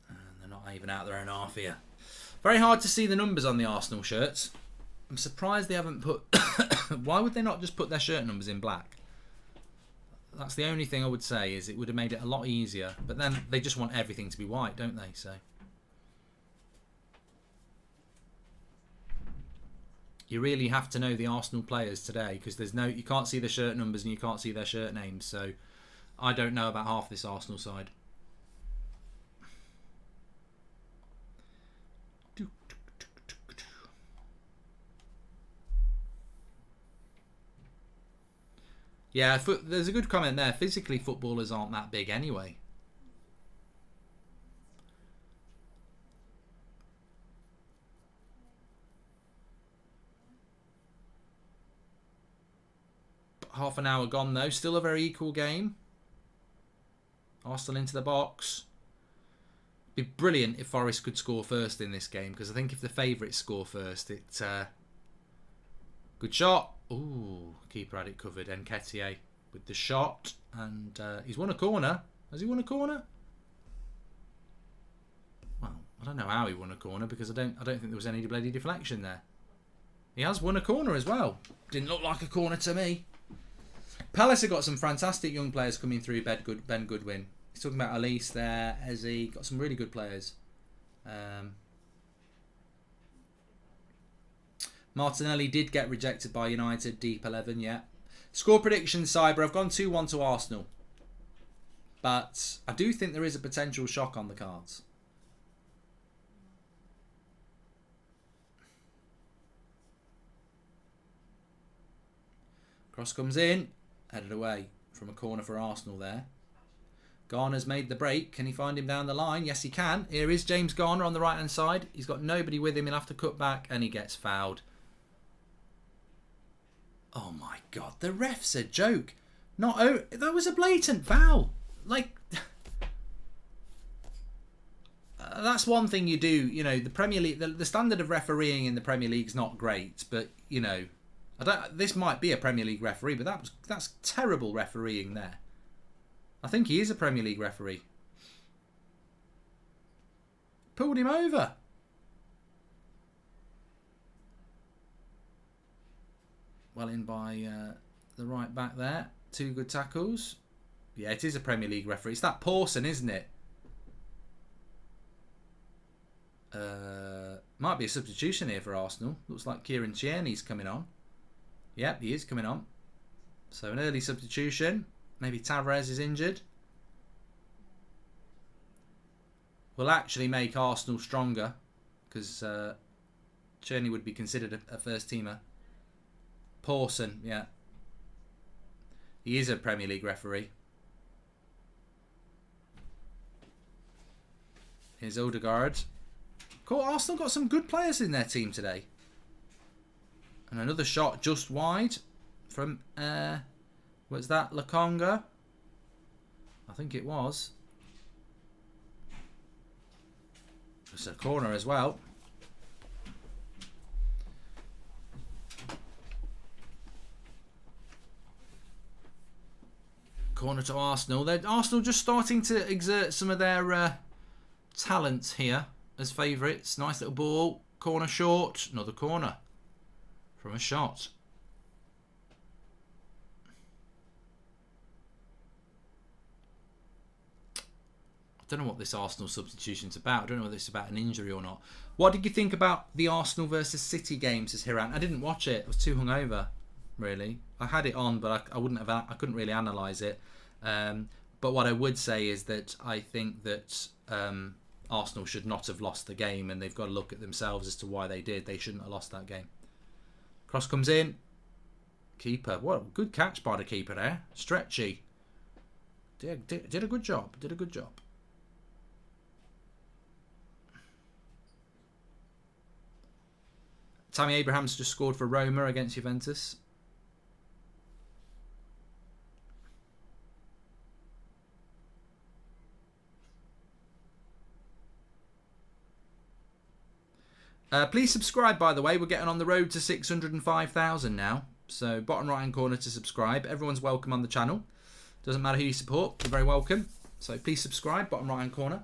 And they're not even out their own half here. Very hard to see the numbers on the Arsenal shirts. I'm surprised they haven't put... Why would they not just put their shirt numbers in black? That's the only thing I would say, is it would have made it a lot easier. But then they just want everything to be white, don't they? So you really have to know the Arsenal players today, because you can't see the shirt numbers and you can't see their shirt names. So I don't know about half this Arsenal side. Yeah, there's a good comment there. Physically, footballers aren't that big anyway. Half an hour gone though. Still a very equal game. Arsenal into the box. It'd be brilliant if Forest could score first in this game, because I think if the favourites score first, it's good shot. Ooh, keeper had it covered. Nketiah with the shot, and he's won a corner. Has he won a corner? Well, I don't know how he won a corner, because I don't think there was any bloody deflection there. He has won a corner as well. Didn't look like a corner to me. Palace have got some fantastic young players coming through. Ben Goodwin. He's talking about Elise there. Eze got some really good players. Martinelli did get rejected by United. Deep 11, yeah. Score prediction, Cyber. I've gone 2-1 to Arsenal. But I do think there is a potential shock on the cards. Cross comes in. Headed away from a corner for Arsenal there. Garner's made the break. Can he find him down the line? Yes, he can. Here is James Garner on the right-hand side. He's got nobody with him. He'll have to cut back, and he gets fouled. Oh my God, the ref's a joke. That was a blatant foul. Like, that's one thing you do. You know, the Premier League, the standard of refereeing in the Premier League is not great, but you know, this might be a Premier League referee, but that's terrible refereeing there. I think he is a Premier League referee. Pulled him over. well in by the right back there. 2 good tackles. Yeah, it is a Premier League referee. It's that Pawson, isn't it? Might be a substitution here for Arsenal. Looks like Kieran Tierney's coming on. Yep, he is coming on. So an early substitution. Maybe Tavares is injured. Will actually make Arsenal stronger because Tierney would be considered a first teamer. Pawson, yeah. He is a Premier League referee. Here's Odegaard. Cool, Arsenal got some good players in their team today. And another shot just wide from, was that Lokonga? I think it was. It's a corner as well. Corner to Arsenal. Arsenal just starting to exert some of their talent here as favourites. Nice little ball. Corner short. Another corner from a shot. I don't know what this Arsenal substitution's about. I don't know whether it's about an injury or not. What did you think about the Arsenal versus City game, says Hiran? I didn't watch it. I was too hungover, really. I had it on, but I couldn't really analyse it. But what I would say is that I think that Arsenal should not have lost the game, and they've got to look at themselves as to why they did. They shouldn't have lost that game. Cross comes in. Keeper. What a good catch by the keeper there. Stretchy. Did a good job. Did a good job. Tammy Abraham's just scored for Roma against Juventus. Please subscribe, by the way. We're getting on the road to 605,000 now. So bottom right hand corner to subscribe. Everyone's welcome on the channel. Doesn't matter who you support. You're very welcome. So please subscribe, bottom right hand corner.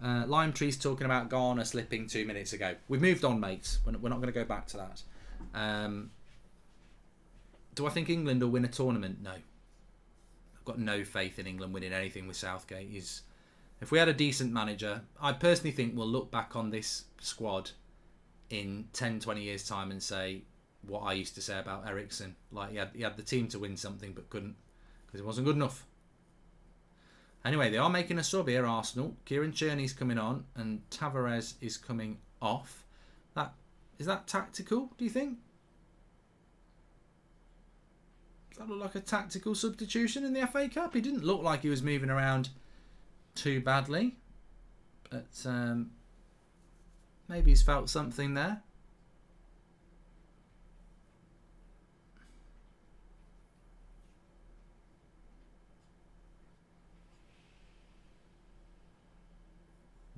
Lime Tree's talking about Garner slipping 2 minutes ago. We've moved on, mates. We're not going to go back to that. Do I think England will win a tournament? No. I've got no faith in England winning anything with Southgate. If we had a decent manager, I personally think we'll look back on this squad in 10, 20 years' time and say what I used to say about Eriksen. Like he had the team to win something but couldn't because it wasn't good enough. Anyway, they are making a sub here, Arsenal. Kieran Tierney's coming on and Tavares is coming off. Is that tactical, do you think? Does that look like a tactical substitution in the FA Cup? He didn't look like he was moving around too badly. But maybe he's felt something there.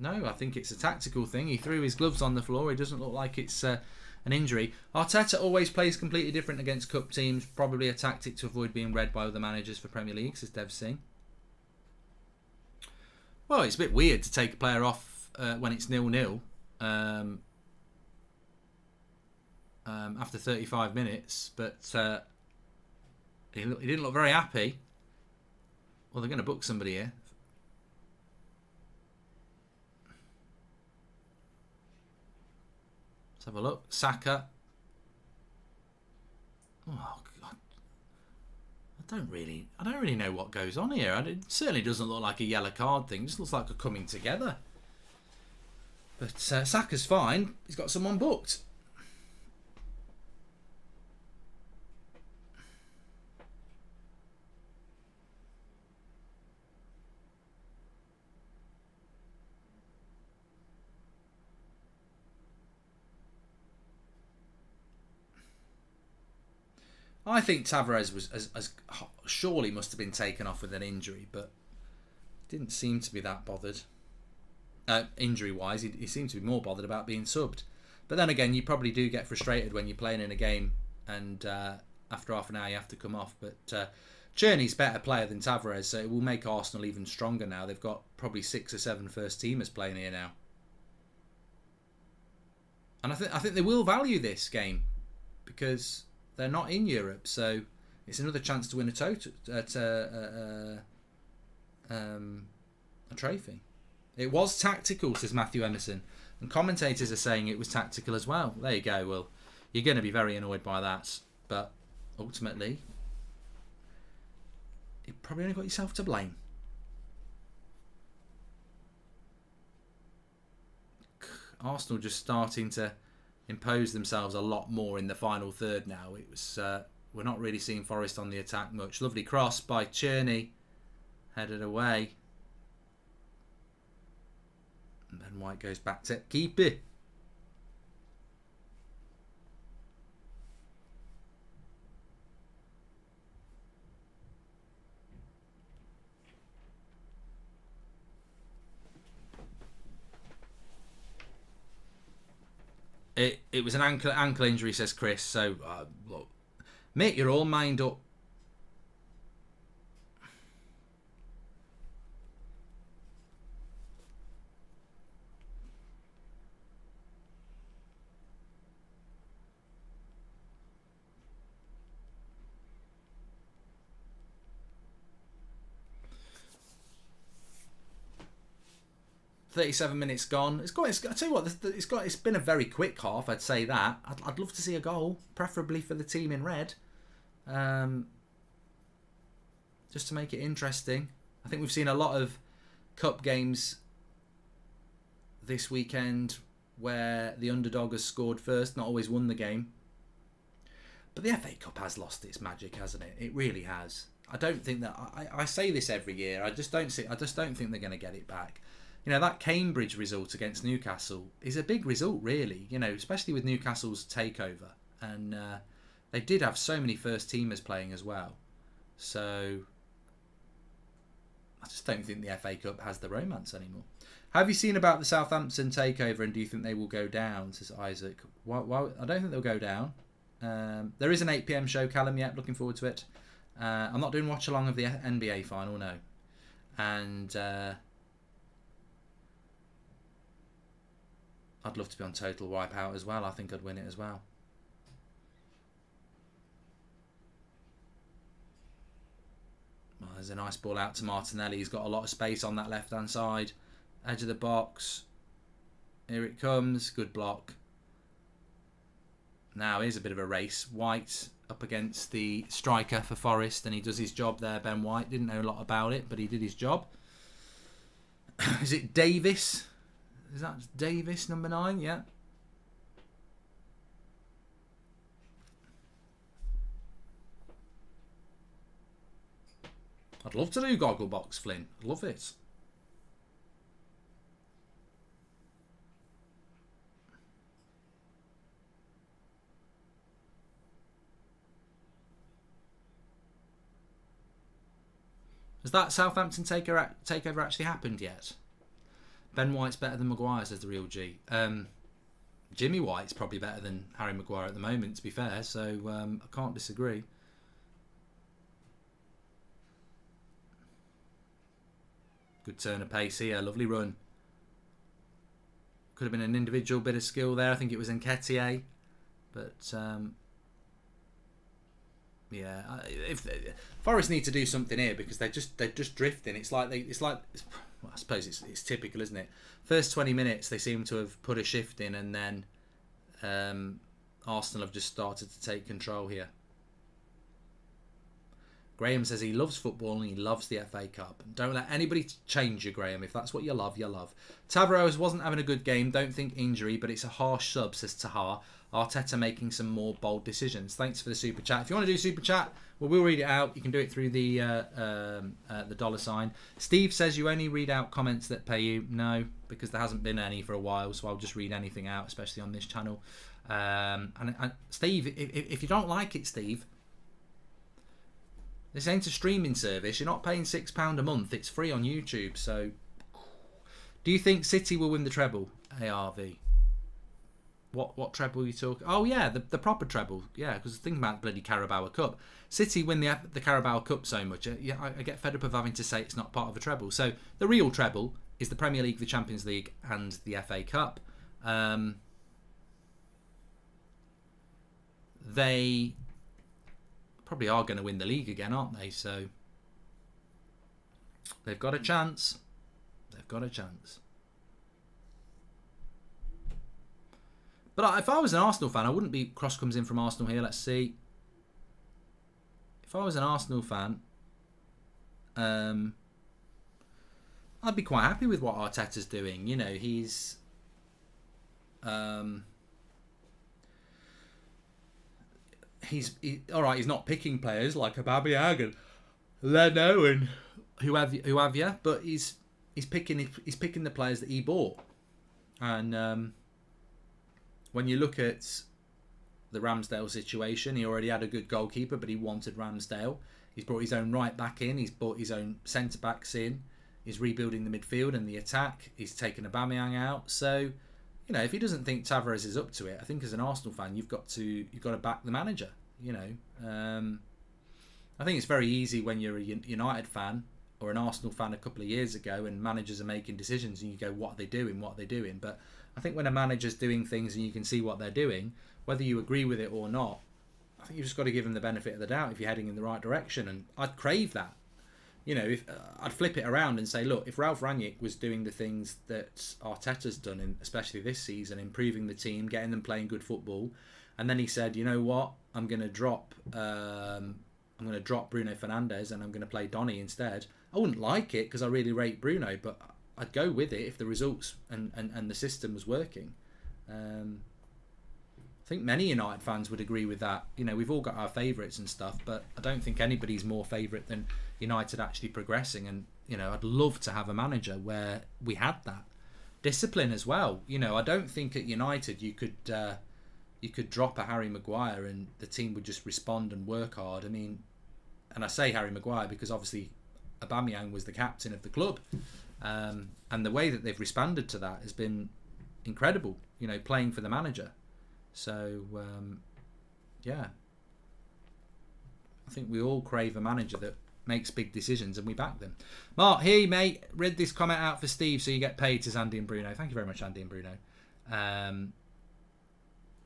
No, I think it's a tactical thing. He threw his gloves on the floor. It doesn't look like it's an injury. Arteta always plays completely different against cup teams. Probably a tactic to avoid being read by other managers for Premier League, says Dev Singh. Well, it's a bit weird to take a player off when it's 0-0 after 35 minutes, but he didn't look very happy. Well, they're going to book somebody here. Let's have a look. Saka. Oh God, I don't really know what goes on here. It certainly doesn't look like a yellow card thing. It just looks like a coming together. But Saka's fine. He's got someone booked. I think Tavares was as surely must have been taken off with an injury, but didn't seem to be that bothered. Injury-wise, he seemed to be more bothered about being subbed. But then again, you probably do get frustrated when you're playing in a game and after half an hour you have to come off. But Tierney's a better player than Tavares, so it will make Arsenal even stronger now. They've got probably 6 or 7 first-teamers playing here now. And I think they will value this game because they're not in Europe, so it's another chance to win a trophy. It was tactical, says Matthew Emerson, and commentators are saying it was tactical as well. There you go. Well, you're going to be very annoyed by that, but ultimately, you probably only got yourself to blame. Arsenal just starting to impose themselves a lot more in the final third now. It was we're not really seeing Forest on the attack much. Lovely cross by Cherney, headed away. And then White goes back to keep it. It was an ankle injury, says Chris. So, look, mate, you're all mined up. .37 minutes gone. I tell you what, it's been a very quick half. I'd say that. I'd love to see a goal, preferably for the team in red, just to make it interesting. I think we've seen a lot of cup games this weekend where the underdog has scored first, not always won the game. But the FA Cup has lost its magic, hasn't it? It really has. I don't think that. I say this every year. I just don't think they're going to get it back. You know, that Cambridge result against Newcastle is a big result, really, you know, especially with Newcastle's takeover. And they did have so many first-teamers playing as well. So I just don't think the FA Cup has the romance anymore. Have you seen about the Southampton takeover and do you think they will go down, says Isaac? Well, I don't think they'll go down. There is an 8 PM show, Callum, yet. Looking forward to it. I'm not doing watch-along of the NBA final, no. And I'd love to be on Total Wipeout as well. I think I'd win it as well. Well, there's a nice ball out to Martinelli. He's got a lot of space on that left-hand side. Edge of the box. Here it comes. Good block. Now here's a bit of a race. White up against the striker for Forest, and he does his job there, Ben White. Didn't know a lot about it, but he did his job. Is it Davis? Is that Davis, number 9? Yeah. I'd love to do Gogglebox, Flynn. I'd love it. Has that Southampton takeover actually happened yet? Ben White's better than Maguire, says the real G. Jimmy White's probably better than Harry Maguire at the moment, to be fair, so I can't disagree. Good turn of pace here, lovely run. Could have been an individual bit of skill there. I think it was Nketiah, but yeah, if Forest need to do something here because they're just drifting. Well, I suppose it's typical, isn't it? First 20 minutes they seem to have put a shift in, and then Arsenal have just started to take control here. Graham says he loves football and he loves the FA Cup. Don't let anybody change you, Graham. If that's what you love, you love. Tavares wasn't having a good game. Don't think injury, but it's a harsh sub, says Tahar. Arteta making some more bold decisions. Thanks for the super chat. If you want to do super chat, well, we'll read it out. You can do it through the $. Steve says you only read out comments that pay you. No, because there hasn't been any for a while, so I'll just read anything out, especially on this channel. And Steve, if you don't like it, Steve, this ain't a streaming service. You're not paying £6 a month. It's free on YouTube. So, do you think City will win the treble? ARV. What treble are you talking? Oh yeah, the proper treble. Yeah, because think about bloody Carabao Cup. City win the Carabao Cup so much. I get fed up of having to say it's not part of a treble. So the real treble is the Premier League, the Champions League, and the FA Cup. They probably are going to win the league again, aren't they? So they've got a chance. They've got a chance. But if I was an Arsenal fan, I wouldn't be... Cross comes in from Arsenal here. Let's see. If I was an Arsenal fan, I'd be quite happy with what Arteta's doing. You know, he's... all right. He's not picking players like Aubameyang and Leno and who have you, but he's picking the players that he bought. And when you look at the Ramsdale situation, he already had a good goalkeeper, but he wanted Ramsdale. He's brought his own right back in. He's brought his own centre backs in. He's rebuilding the midfield and the attack. He's taken Aubameyang out. So, you know, if he doesn't think Tavares is up to it, I think as an Arsenal fan, you've got to back the manager. You know, I think it's very easy when you're a United fan or an Arsenal fan a couple of years ago, and managers are making decisions, and you go, "What are they doing? What are they doing?" But I think when a manager's doing things and you can see what they're doing, whether you agree with it or not, I think you've just got to give them the benefit of the doubt if you're heading in the right direction. And I'd crave that. You know, if I'd flip it around and say, look, if Ralf Rangnick was doing the things that Arteta's done, especially this season, improving the team, getting them playing good football, and then he said, you know what, I'm going to drop Bruno Fernandes and I'm going to play Donny instead. I wouldn't like it because I really rate Bruno, but I'd go with it if the results and the system was working. I think many United fans would agree with that. You know, we've all got our favourites and stuff, but I don't think anybody's more favourite than United actually progressing. And, you know, I'd love to have a manager where we had that discipline as well. You know, I don't think at United you could drop a Harry Maguire and the team would just respond and work hard. I mean, and I say Harry Maguire because obviously Aubameyang was the captain of the club. And the way that they've responded to that has been incredible, you know, playing for the manager. So, yeah. I think we all crave a manager that makes big decisions and we back them. Mark, hey, mate, read this comment out for Steve so you get paid, says Andy and Bruno. Thank you very much, Andy and Bruno.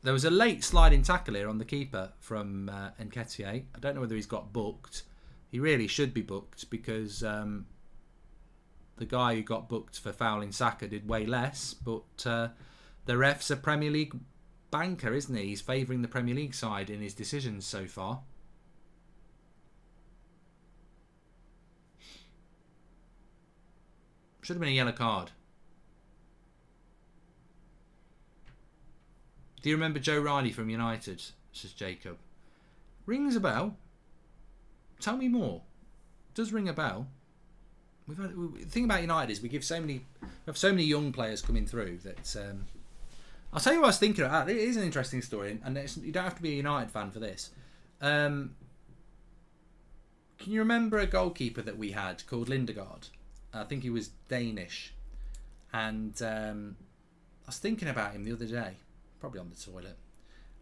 There was a late sliding tackle here on the keeper from Nketiah. I don't know whether he's got booked. He really should be booked because the guy who got booked for fouling Saka did way less, but the ref's a Premier League banker, isn't he? He's favouring the Premier League side in his decisions so far. Should have been a yellow card. Do you remember Joe Riley from United? Says Jacob. Rings a bell. Tell me more. Does ring a bell. The thing about United is we have so many young players coming through that. I'll tell you what I was thinking about. It is an interesting story, and you don't have to be a United fan for this. Can you remember a goalkeeper that we had called Lindegaard? I think he was Danish, and I was thinking about him the other day, probably on the toilet,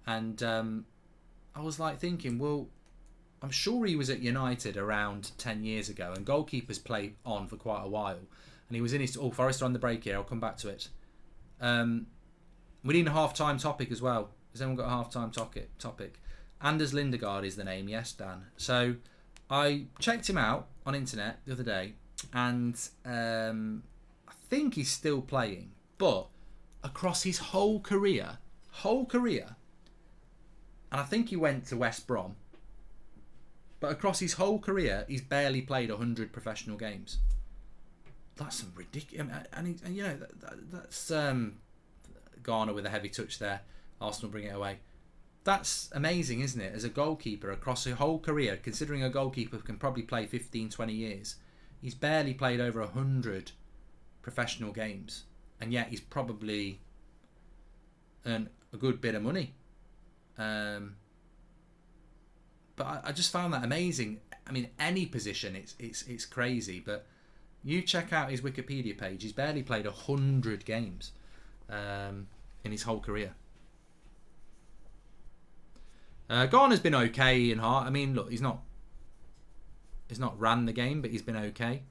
and I was like thinking, well, I'm sure he was at United around 10 years ago, and goalkeepers play on for quite a while, and he was in his... Oh, Forrester on the break here, I'll come back to it. We need a half-time topic as well. Has anyone got a half-time topic? Anders Lindegaard is the name, yes, Dan. So I checked him out on internet the other day, and I think he's still playing, but across his whole career, and I think he went to West Brom, but across his whole career, he's barely played 100 professional games. That's some ridiculous... And you know, that's... Garner with a heavy touch there. Arsenal bring it away. That's amazing, isn't it? As a goalkeeper across a whole career, considering a goalkeeper can probably play 15, 20 years, he's barely played over 100 professional games. And yet he's probably earned a good bit of money. But I just found that amazing. I mean, any position, it's crazy. But you check out his Wikipedia page. He's barely played 100 games. In his whole career. Garner's been okay in Heart. I mean, look, he's not ran the game, but he's been okay.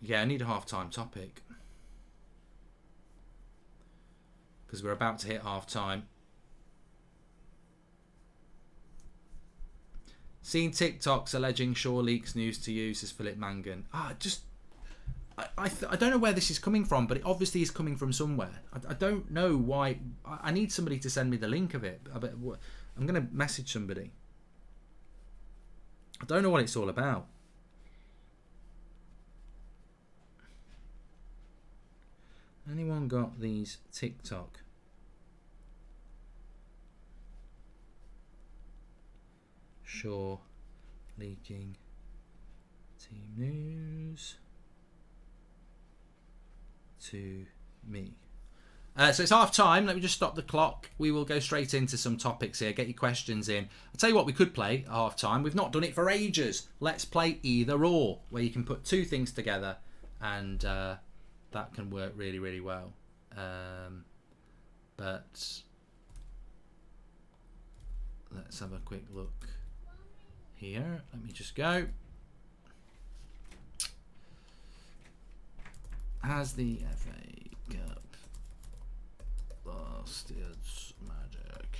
Yeah, I need a half-time topic. Because we're about to hit half-time. Seen TikToks alleging Shaw leaks news to you, says Philip Mangan. I don't know where this is coming from, but it obviously is coming from somewhere. I don't know why. I need somebody to send me the link of it. I'm going to message somebody. I don't know what it's all about. Anyone got these TikTok? Shaw leaking team news to me. So it's half time. Let me just stop the clock. We will go straight into some topics here. Get your questions in. I'll tell you what we could play at half time. We've not done it for ages. Let's play either or, where you can put two things together, and that can work really, really well. But let's have a quick look here. Let me just go. Has the FA Cup lost its magic?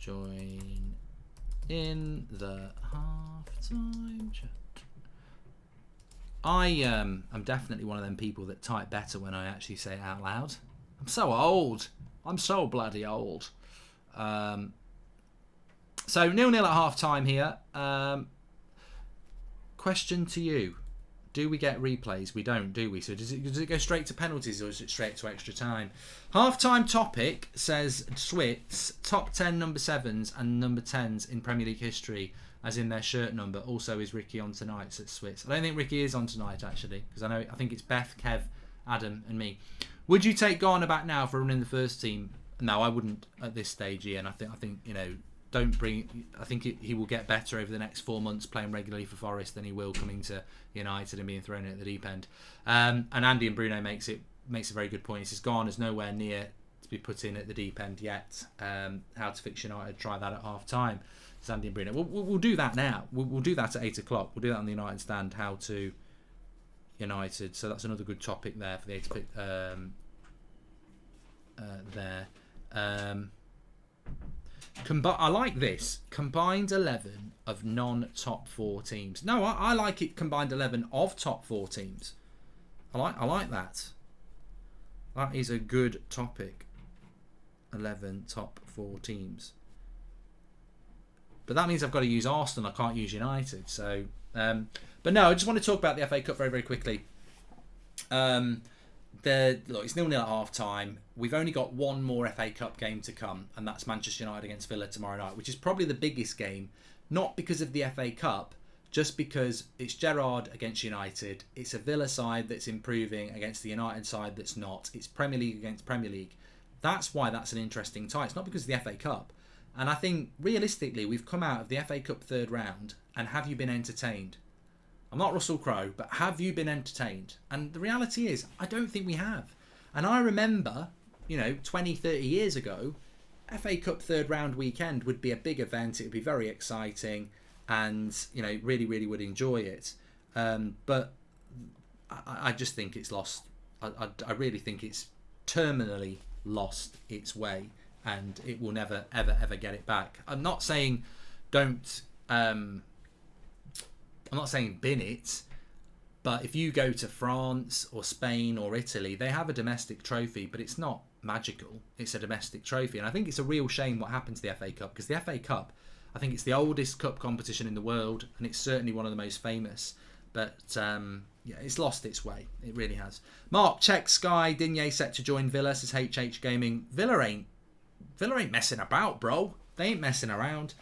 Join in the half-time chat. I'm definitely one of them people that type better when I actually say it out loud. I'm so old. I'm so bloody old. So 0-0 at half-time here. Question to you. Do we get replays? We don't, do we? So does it go straight to penalties, or is it straight to extra time? Half-time topic says Swits, top 10 number 7s and number 10s in Premier League history, as in their shirt number. Also, is Ricky on tonight? Says Swits. I don't think Ricky is on tonight, actually, because I think it's Beth, Kev, Adam and me. Would you take Garner back now for running the first team? No, I wouldn't at this stage, Ian. I think you know, don't bring. I think he will get better over the next 4 months playing regularly for Forest than he will coming to United and being thrown in at the deep end. And Andy and Bruno makes a very good point. He says Garner's nowhere near to be put in at the deep end yet. How to fix United? Try that at half time. Says Andy and Bruno. We'll do that now. We'll do that at 8 o'clock. We'll do that on the United stand. How to United. So that's another good topic there for the 8 o'clock. There. I like this combined 11 of non-top 4 teams. No, I like it combined 11 of top 4 teams. I like that. That is a good topic. 11 top 4 teams. But that means I've got to use Arsenal. I can't use United. So, but no, I just want to talk about the FA Cup very, very quickly. Look, it's 0-0 at half time. We've only got one more FA Cup game to come, and that's Manchester United against Villa tomorrow night, which is probably the biggest game, not because of the FA Cup, just because it's Gerrard against United. It's a Villa side that's improving against the United side that's not. It's Premier League against Premier League. That's why that's an interesting tie. It's not because of the FA Cup. And I think, realistically, we've come out of the FA Cup third round, and have you been entertained? I'm not Russell Crowe, but have you been entertained? And the reality is, I don't think we have. And I remember, 20, 30 years ago, FA Cup third round weekend would be a big event. It would be very exciting and, really, really would enjoy it. But I just think it's lost. I really think it's terminally lost its way, and it will never, ever, ever get it back. I'm not saying don't... I'm not saying bin it, but if you go to France or Spain or Italy, they have a domestic trophy, but it's not magical. It's a domestic trophy. And I think it's a real shame what happened to the FA Cup, because the FA Cup, I think it's the oldest cup competition in the world, and it's certainly one of the most famous. But it's lost its way. It really has. Mark, check Sky. Digne set to join Villa, says HH Gaming. Villa ain't messing about, bro. They ain't messing around.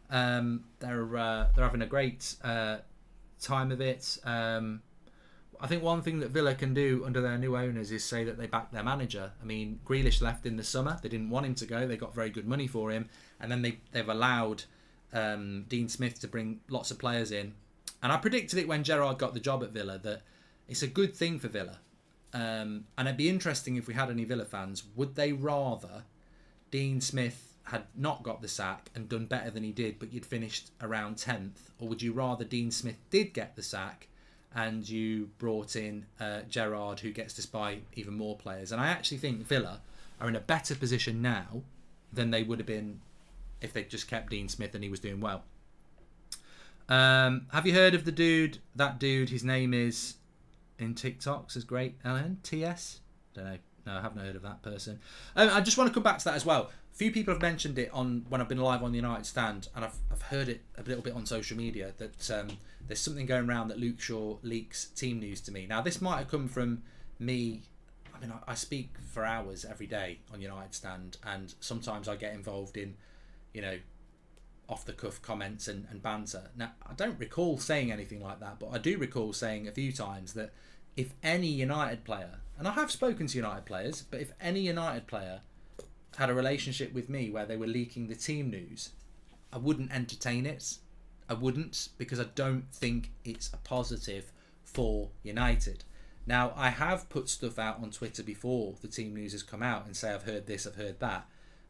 They're having a great time of it. I think one thing that Villa can do under their new owners is say that they back their manager. I mean, Grealish left in the summer. They didn't want him to go. They got very good money for him, and then they've allowed Dean Smith to bring lots of players in. And I predicted it when Gerrard got the job at Villa that it's a good thing for Villa. And it'd be interesting if we had any Villa fans. Would they rather Dean Smith had not got the sack and done better than he did, but you'd finished around 10th? Or would you rather Dean Smith did get the sack and you brought in Gerrard, who gets to buy even more players. And I actually think Villa are in a better position now than they would have been if they just kept Dean Smith and he was doing well. Have you heard of the dude? That dude, his name is in TikToks is great. Ellen TS. Don't know. No, I haven't heard of that person. I just want to come back to that as well. A few people have mentioned it on when I've been live on the United Stand, and I've heard it a little bit on social media that there's something going around that Luke Shaw leaks team news to me. Now, this might have come from me. I mean, I speak for hours every day on United Stand, and sometimes I get involved in, off the cuff comments and banter. Now, I don't recall saying anything like that, but I do recall saying a few times that if any United player, and I have spoken to United players, but if any United player had a relationship with me where they were leaking the team news, I wouldn't entertain it. I wouldn't, because I don't think it's a positive for United. Now, I have put stuff out on Twitter before the team news has come out and say I've heard this, I've heard that.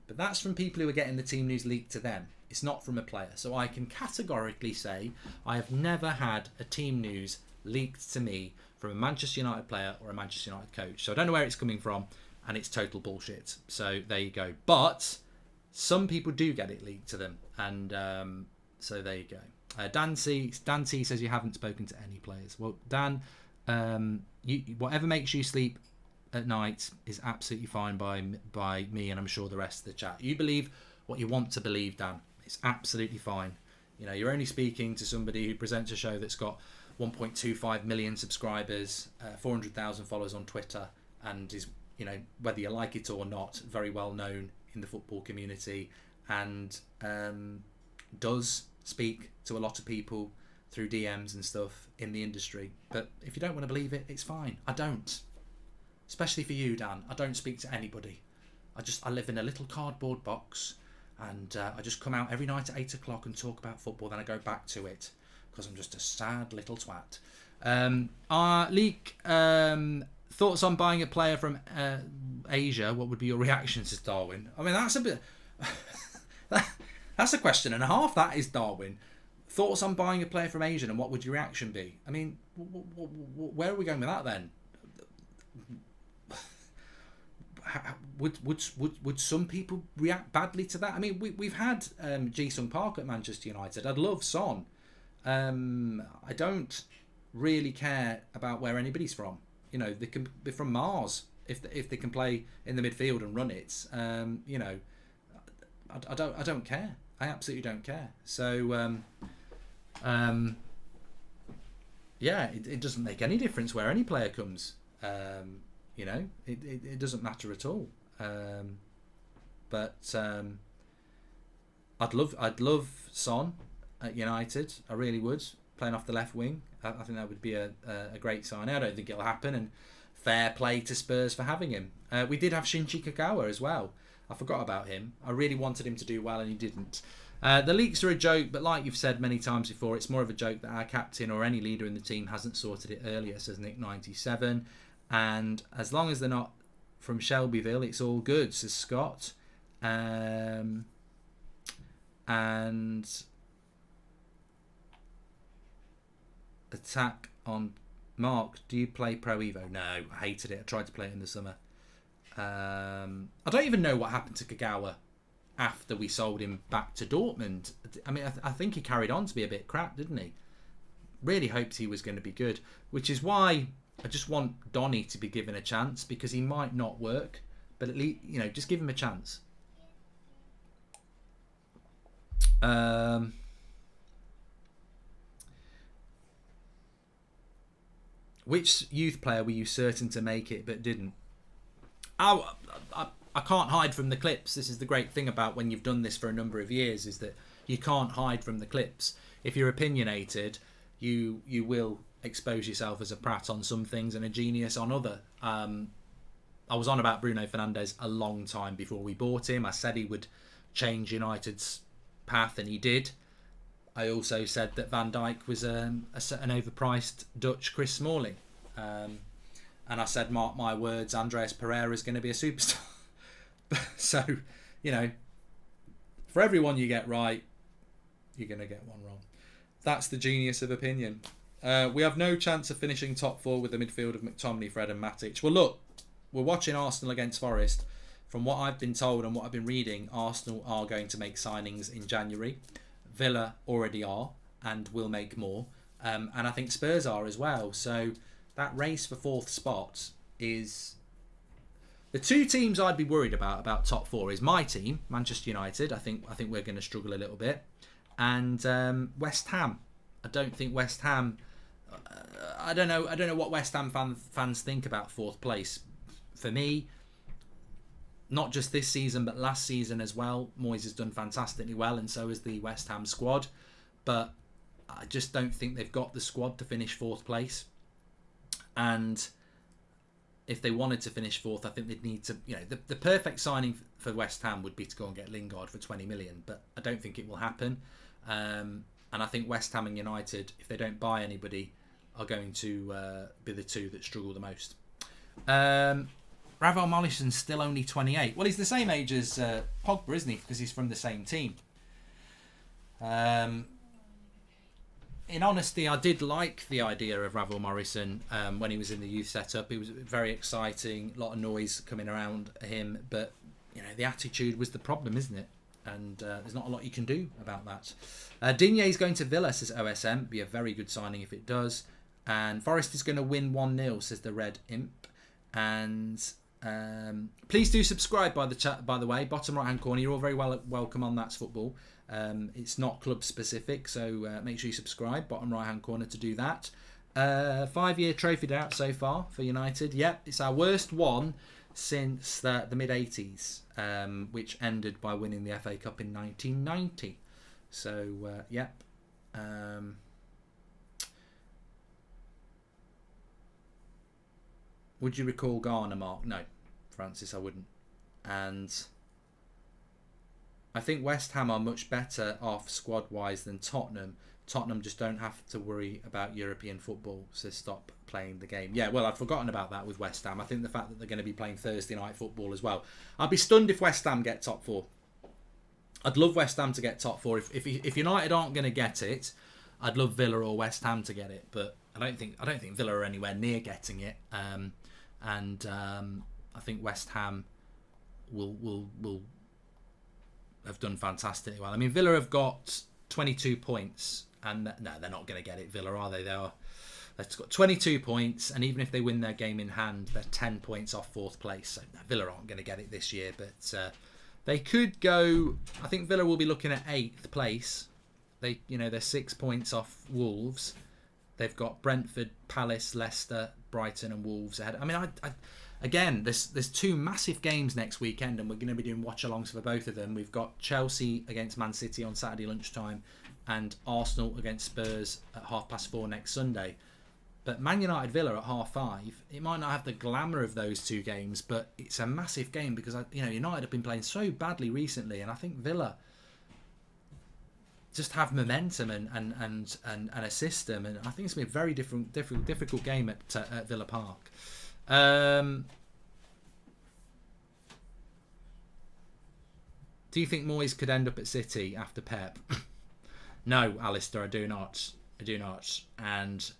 But that's from people who are getting the team news leaked to them. It's not from a player. So I can categorically say I have never had a team news leaked to me from a Manchester United player or a Manchester United coach. So I don't know where it's coming from, and it's total bullshit. So there you go. But some people do get it leaked to them, and so there you go. Dan C says you haven't spoken to any players. Well, Dan, whatever makes you sleep at night is absolutely fine by me, and I'm sure the rest of the chat. You believe what you want to believe, Dan. It's absolutely fine. You're only speaking to somebody who presents a show that's got 1.25 million subscribers, 400,000 followers on Twitter, and is, whether you like it or not, very well known in the football community, and does speak to a lot of people through DMs and stuff in the industry. But if you don't want to believe it, it's fine. I don't. Especially for you, Dan. I don't speak to anybody. I live in a little cardboard box, and I just come out every night at 8 o'clock and talk about football, then I go back to it, because I'm just a sad little twat. Leak, thoughts on buying a player from Asia? What would be your reaction, says Darwin? I mean, that's a bit... that's a question and a half, that is, Darwin. Thoughts on buying a player from Asia, and what would your reaction be? I mean, where are we going with that then? Would some people react badly to that? I mean, we've had Ji-sung Park at Manchester United. I'd love Son. I don't really care about where anybody's from. They can be from Mars if they can play in the midfield and run it. I don't care. I absolutely don't care. So it doesn't make any difference where any player comes. It doesn't matter at all. But I'd love Son at United. I really would, playing off the left wing. I think that would be a great signing. I don't think it'll happen, and fair play to Spurs for having him. We did have Shinji Kagawa as well. I forgot about him. I really wanted him to do well, and he didn't. The leaks are a joke, but like you've said many times before, it's more of a joke that our captain or any leader in the team hasn't sorted it earlier, says Nick97. And as long as they're not from Shelbyville, it's all good, says Scott. And attack on Mark, do you play Pro Evo? No, I hated it. I tried to play it in the summer. I don't even know what happened to Kagawa after we sold him back to Dortmund. I mean, I think he carried on to be a bit crap, didn't he? Really hoped he was going to be good, which is why I just want Donny to be given a chance, because he might not work, but at least, just give him a chance. Which youth player were you certain to make it but didn't? I can't hide from the clips. This is the great thing about when you've done this for a number of years, is that you can't hide from the clips. If you're opinionated, you will expose yourself as a prat on some things and a genius on other. I was on about Bruno Fernandes a long time before we bought him. I said he would change United's path, and he did. I also said that Van Dijk was an overpriced Dutch Chris Smalling. And I said, mark my words, Andreas Pereira is going to be a superstar. So, for everyone you get right, you're going to get one wrong. That's the genius of opinion. We have no chance of finishing top four with the midfield of McTominay, Fred and Matic. Well, look, we're watching Arsenal against Forest. From what I've been told and what I've been reading, Arsenal are going to make signings in January. Villa already are and will make more. And I think Spurs are as well. So that race for fourth spot is... The two teams I'd be worried about top four is my team, Manchester United. I think we're going to struggle a little bit. And West Ham. I don't think West Ham... I don't know what West Ham fans think about fourth place. For me, not just this season, but last season as well, Moyes has done fantastically well, and so has the West Ham squad. But I just don't think they've got the squad to finish fourth place. And if they wanted to finish fourth, I think they'd need to... the perfect signing for West Ham would be to go and get Lingard for 20 million, but I don't think it will happen. And I think West Ham and United, if they don't buy anybody, are going to be the two that struggle the most. Ravel Mollison's still only 28. Well, he's the same age as Pogba, isn't he? Because he's from the same team. In honesty, I did like the idea of Ravel Morrison when he was in the youth setup. It was very exciting, a lot of noise coming around him, but the attitude was the problem, isn't it? And there's not a lot you can do about that. Digne's going to Villa, says OSM. Be a very good signing if it does. And Forest is going to win 1-0, says the Red Imp. And please do subscribe by the way, bottom right hand corner. You're all very welcome on That's Football. It's not club specific, so make sure you subscribe, bottom right hand corner, to do that. 5-year trophy out so far for United. Yep, it's our worst one since the mid 80s, which ended by winning the FA Cup in 1990. So yep. Would you recall Garner, Mark? No, Francis, I wouldn't. And I think West Ham are much better off squad-wise than Tottenham. Tottenham just don't have to worry about European football, so stop playing the game. Yeah, well, I'd forgotten about that with West Ham. I think the fact that they're going to be playing Thursday night football as well. I'd be stunned if West Ham get top four. I'd love West Ham to get top four. If United aren't going to get it, I'd love Villa or West Ham to get it. But I don't think Villa are anywhere near getting it. I think West Ham will have done fantastically well. I mean, Villa have got 22 points, and no, they're not going to get it. Villa, are they? They've got 22 points, and even if they win their game in hand, they're 10 points off fourth place. So Villa aren't going to get it this year, but they could go. I think Villa will be looking at 8th place. They're 6 points off Wolves. They've got Brentford, Palace, Leicester, Brighton, and Wolves ahead. I mean, again, there's two massive games next weekend, and we're going to be doing watch-alongs for both of them. We've got Chelsea against Man City on Saturday lunchtime, and Arsenal against Spurs at 4:30 next Sunday. But Man United Villa at 5:30, it might not have the glamour of those two games, but it's a massive game because United have been playing so badly recently, and I think Villa just have momentum and a system, and I think it's going to be a very difficult game at Villa Park. Do you think Moyes could end up at City after Pep? No, Alistair, I do not. And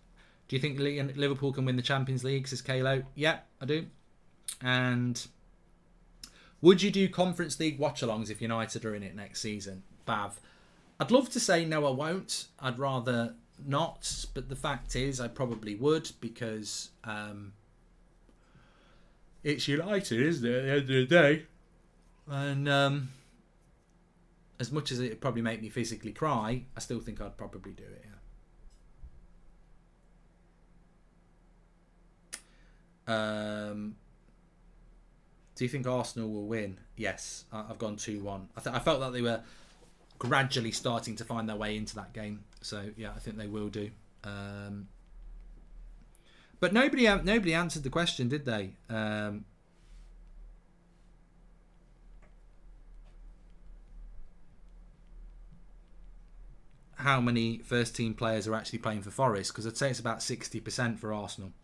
do you think Liverpool can win the Champions League, says Kalo? Yeah, I do. And would you do Conference League watch-alongs if United are in it next season? Bav. I'd love to say no, I won't. I'd rather not. But the fact is, I probably would, because it's United, isn't it, at the end of the day? And as much as it would probably make me physically cry, I still think I'd probably do it, yeah. Do you think Arsenal will win? Yes, I've gone 2-1. I felt that they were gradually starting to find their way into that game, so yeah, I think they will do. But nobody answered the question, did they? How many first team players are actually playing for Forest? Because I'd say it's about 60% for Arsenal.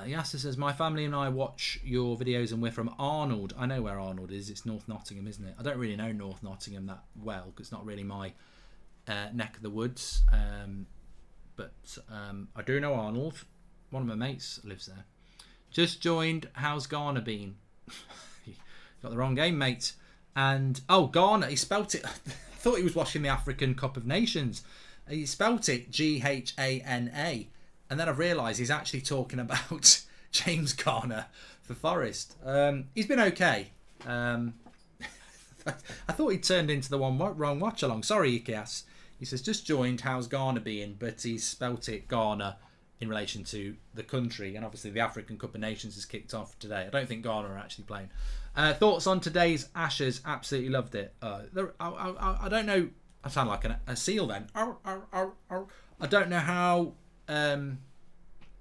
Yasser says, my family and I watch your videos and we're from Arnold. I know where Arnold is. It's North Nottingham, isn't it? I don't really know North Nottingham that well because it's not really my neck of the woods. But I do know Arnold. One of my mates lives there. Just joined. How's Ghana been? Got the wrong game, mate. And, Ghana. He spelt it. I thought he was watching the African Cup of Nations. He spelt it Ghana. And then I've realised he's actually talking about James Garner for Forest. He's been okay. I thought he turned into the wrong watch along. Sorry, Ikias. He says, just joined, how's Ghana being? But he's spelt it Ghana in relation to the country. And obviously the African Cup of Nations has kicked off today. I don't think Ghana are actually playing. Thoughts on today's Ashes? Absolutely loved it. I don't know. I sound like a seal then. I don't know how... I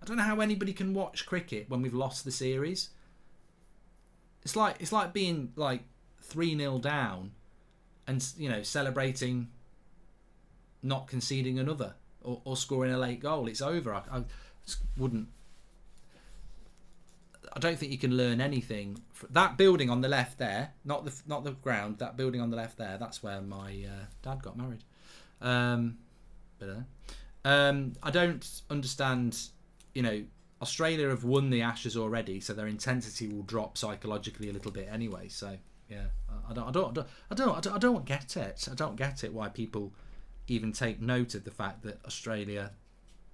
don't know how anybody can watch cricket when we've lost the series. It's like being like 3-0 down and, you know, celebrating not conceding another or scoring a late goal. It's over. I just wouldn't. I don't think you can learn anything. That building on the left there, not the ground. That building on the left there. That's where my dad got married. I don't understand. You know, Australia have won the Ashes already, so their intensity will drop psychologically a little bit anyway. So yeah, I don't get it. I don't get it why people even take note of the fact that Australia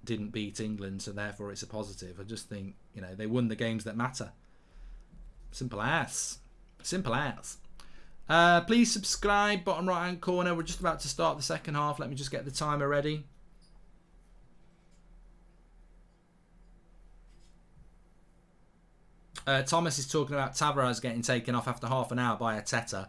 didn't beat England, so therefore it's a positive. I just think, you know, they won the games that matter. Simple as. Simple as. Please subscribe, bottom right hand corner. We're just about to start the second half. Let me just get the timer ready. Thomas is talking about Tavares getting taken off after half an hour by Arteta.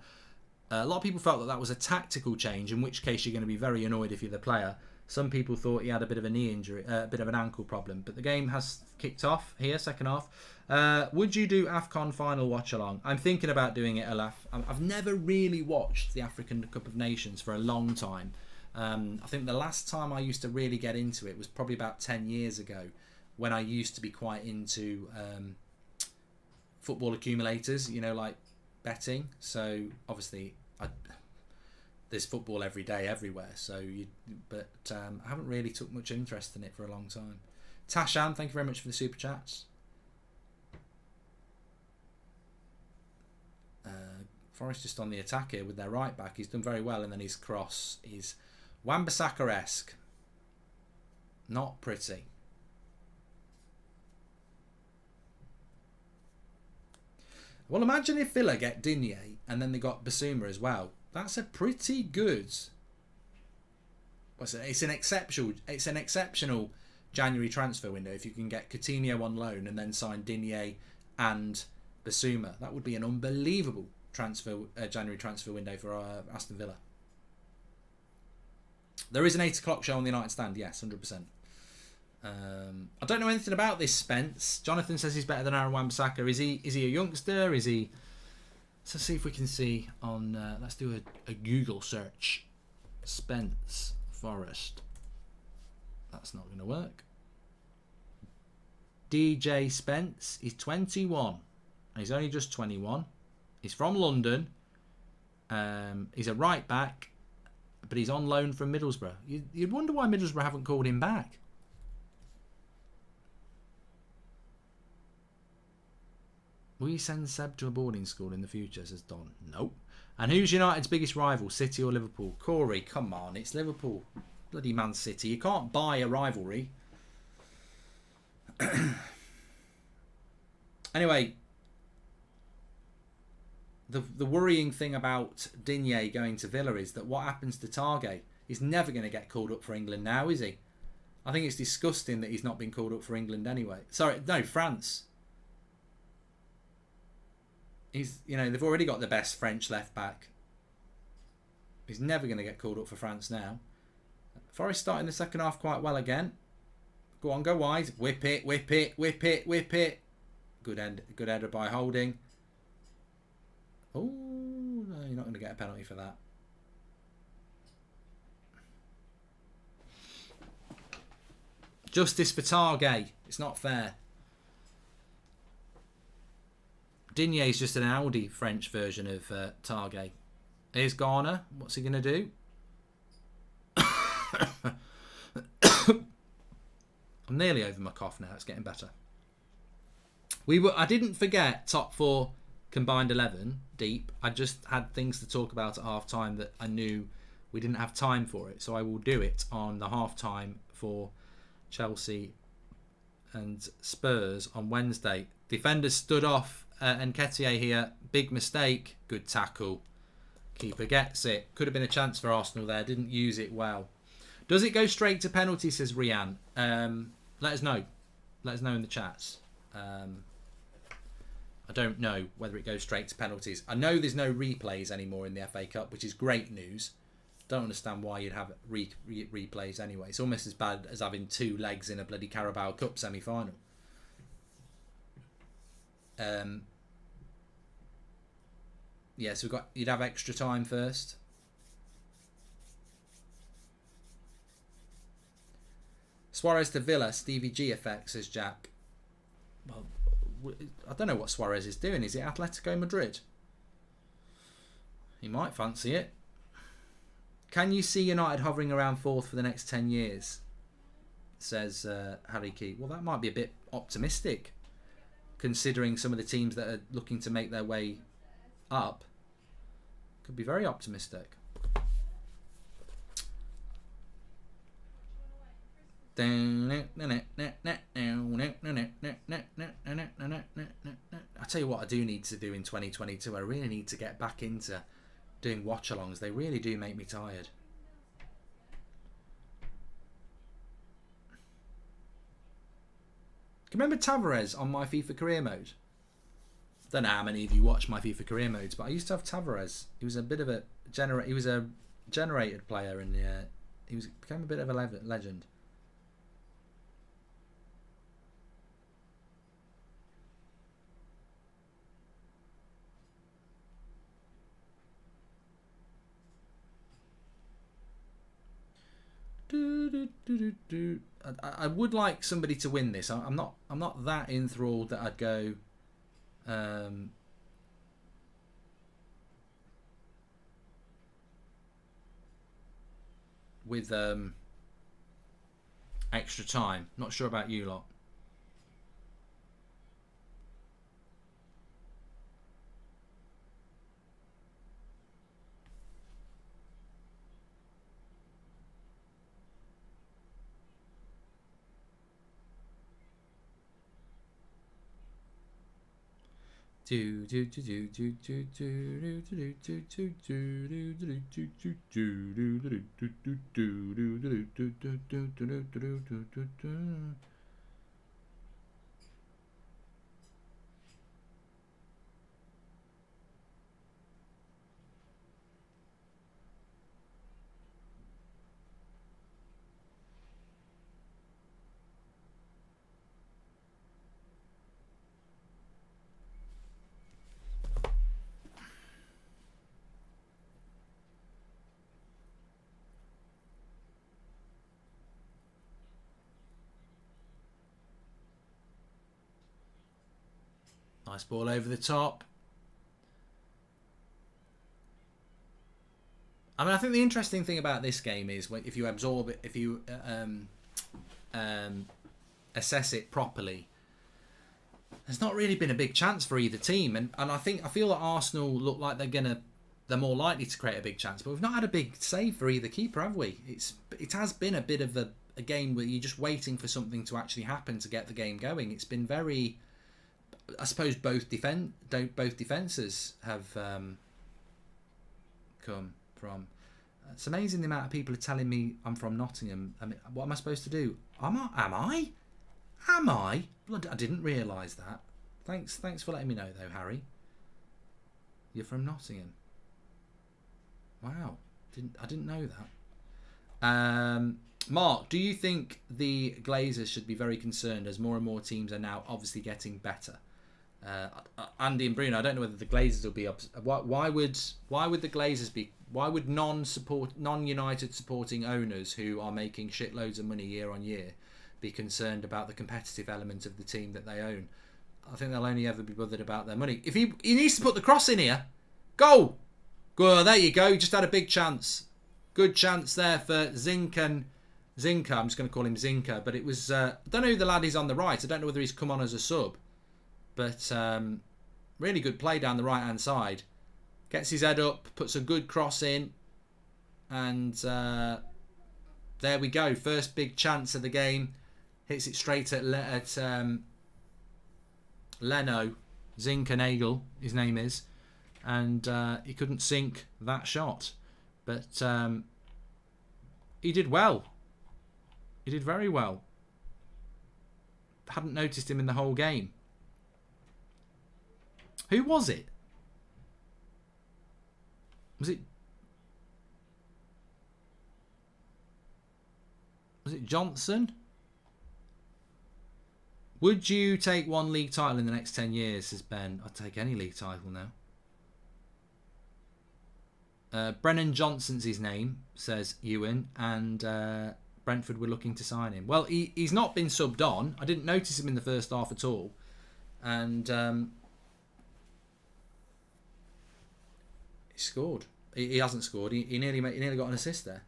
A lot of people felt that was a tactical change, in which case you're going to be very annoyed if you're the player. Some people thought he had a bit of a knee injury, a bit of an ankle problem. But the game has kicked off here, second half. Would you do AFCON final watch along? I'm thinking about doing it, Alaf. I've never really watched the African Cup of Nations for a long time. I think the last time I used to really get into it was probably about 10 years ago, when I used to be quite into football accumulators, you know, like betting. So obviously there's football every day everywhere, so I haven't really took much interest in it for a long time. Tashan, thank you very much for the super chats. Forest just on the attack here with their right back. He's done very well, and then his cross is Wan-Bissaka-esque. Not pretty. Well, imagine if Villa get Digne and then they got Basuma as well. That's a pretty good. It's an exceptional January transfer window if you can get Coutinho on loan and then sign Digne and Basuma. That would be an unbelievable January transfer window for Aston Villa. There is an 8 o'clock show on the United Stand. Yes, 100%. I don't know anything about this Spence. Jonathan says he's better than Aaron Wan-Bissaka. Is he a youngster? Is he? So let's see if we can see on. Let's do a Google search. Spence Forest. That's not going to work. DJ Spence. He's 21. And he's only just 21. He's from London. He's a right back, but he's on loan from Middlesbrough. You'd wonder why Middlesbrough haven't called him back. Will you send Seb to a boarding school in the future, says Don? Nope. And who's United's biggest rival, City or Liverpool? Corey, come on, it's Liverpool. Bloody Man City. You can't buy a rivalry. Anyway, the worrying thing about Digne going to Villa is that what happens to Targett? He's never going to get called up for England now, is he? I think it's disgusting that he's not been called up for England anyway. Sorry, no, France. They've already got the best French left back. He's never going to get called up for France now. Forest starting the second half quite well again. Go on, go wide. Whip it, whip it, whip it, whip it. Good header by Holding. Oh, no, you're not going to get a penalty for that. Justice for Targett. It's not fair. Digne is just an Audi French version of Targay. Here's Garner. What's he going to do? I'm nearly over my cough now. It's getting better. I didn't forget top 4 combined 11 deep. I just had things to talk about at half time that I knew we didn't have time for it. So I will do it on the half time for Chelsea and Spurs on Wednesday. Defenders stood off Nketiah here. Big mistake. Good tackle. Keeper gets it. Could have been a chance for Arsenal there. Didn't use it well. Does it go straight to penalty, says Rian? Let us know. Let us know in the chats. I don't know whether it goes straight to penalties. I know there's no replays anymore in the FA Cup, which is great news. Don't understand why you'd have replays anyway. It's almost as bad as having 2 legs in a bloody Carabao Cup semi-final. Yeah, so you'd have extra time first. Suarez to Villa, Stevie G effect, says Jack. Well, I don't know what Suarez is doing. Is it Atletico Madrid? He might fancy it. Can you see United hovering around 4th for the next 10 years? Says Harry Key. Well, that might be a bit optimistic, considering some of the teams that are looking to make their way up. Could be very optimistic. I tell you what I do need to do in 2022. I really need to get back into doing watch-alongs. They really do make me tired. Can you remember Tavares on My FIFA Career Mode? Don't know how many of you watch My FIFA Career Modes, but I used to have Tavares. He was a bit of a he was a generated player, and became a bit of a legend. I would like somebody to win this. I'm not that enthralled that I'd go with extra time. Not sure about you lot. Nice ball over the top. I mean, I think the interesting thing about this game is if you absorb it, if you assess it properly, there's not really been a big chance for either team, and I feel that Arsenal look like they're more likely to create a big chance, but we've not had a big save for either keeper, have we? It has been a bit of a game where you're just waiting for something to actually happen to get the game going. It's been very, I suppose both defences have come from. It's amazing the amount of people are telling me I'm from Nottingham. I mean, what am I supposed to do? Am I? Blood, I didn't realise that. Thanks for letting me know though, Harry. You're from Nottingham. Wow, I didn't know that. Mark, do you think the Glazers should be very concerned as more and more teams are now obviously getting better? Andy and Bruno, I don't know whether the Glazers will be up. Why would the Glazers be? Why would non-United supporting owners who are making shitloads of money year on year be concerned about the competitive element of the team that they own? I think they'll only ever be bothered about their money. If he needs to put the cross in here. Go! Go, there you go. He just had a big chance. Good chance there for Zinka. I'm just going to call him Zinka. But it was... I don't know who the lad is on the right. I don't know whether he's come on as a sub. But really good play down the right-hand side. Gets his head up. Puts a good cross in. And there we go. First big chance of the game. Hits it straight at Leno. Zinkernagel, his name is. And he couldn't sink that shot. But he did well. He did very well. Hadn't noticed him in the whole game. Who was it? Was it Johnson? Would you take one league title in the next 10 years, says Ben? I'd take any league title now. Brennan Johnson's his name, says Ewan, and Brentford were looking to sign him. Well, he's not been subbed on. I didn't notice him in the first half at all. And he scored. He hasn't scored. He nearly got an assist there.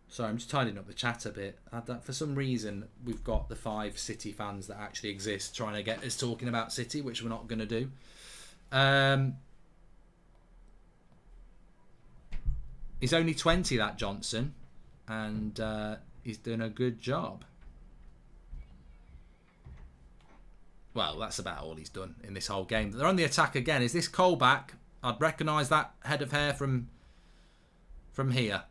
Sorry, I'm just tidying up the chat a bit. For some reason, we've got the 5 City fans that actually exist trying to get us talking about City, which we're not going to do. He's only 20, that Johnson, and he's doing a good job. Well, that's about all he's done in this whole game. They're on the attack again. Is this Colback? I'd recognise that head of hair from here.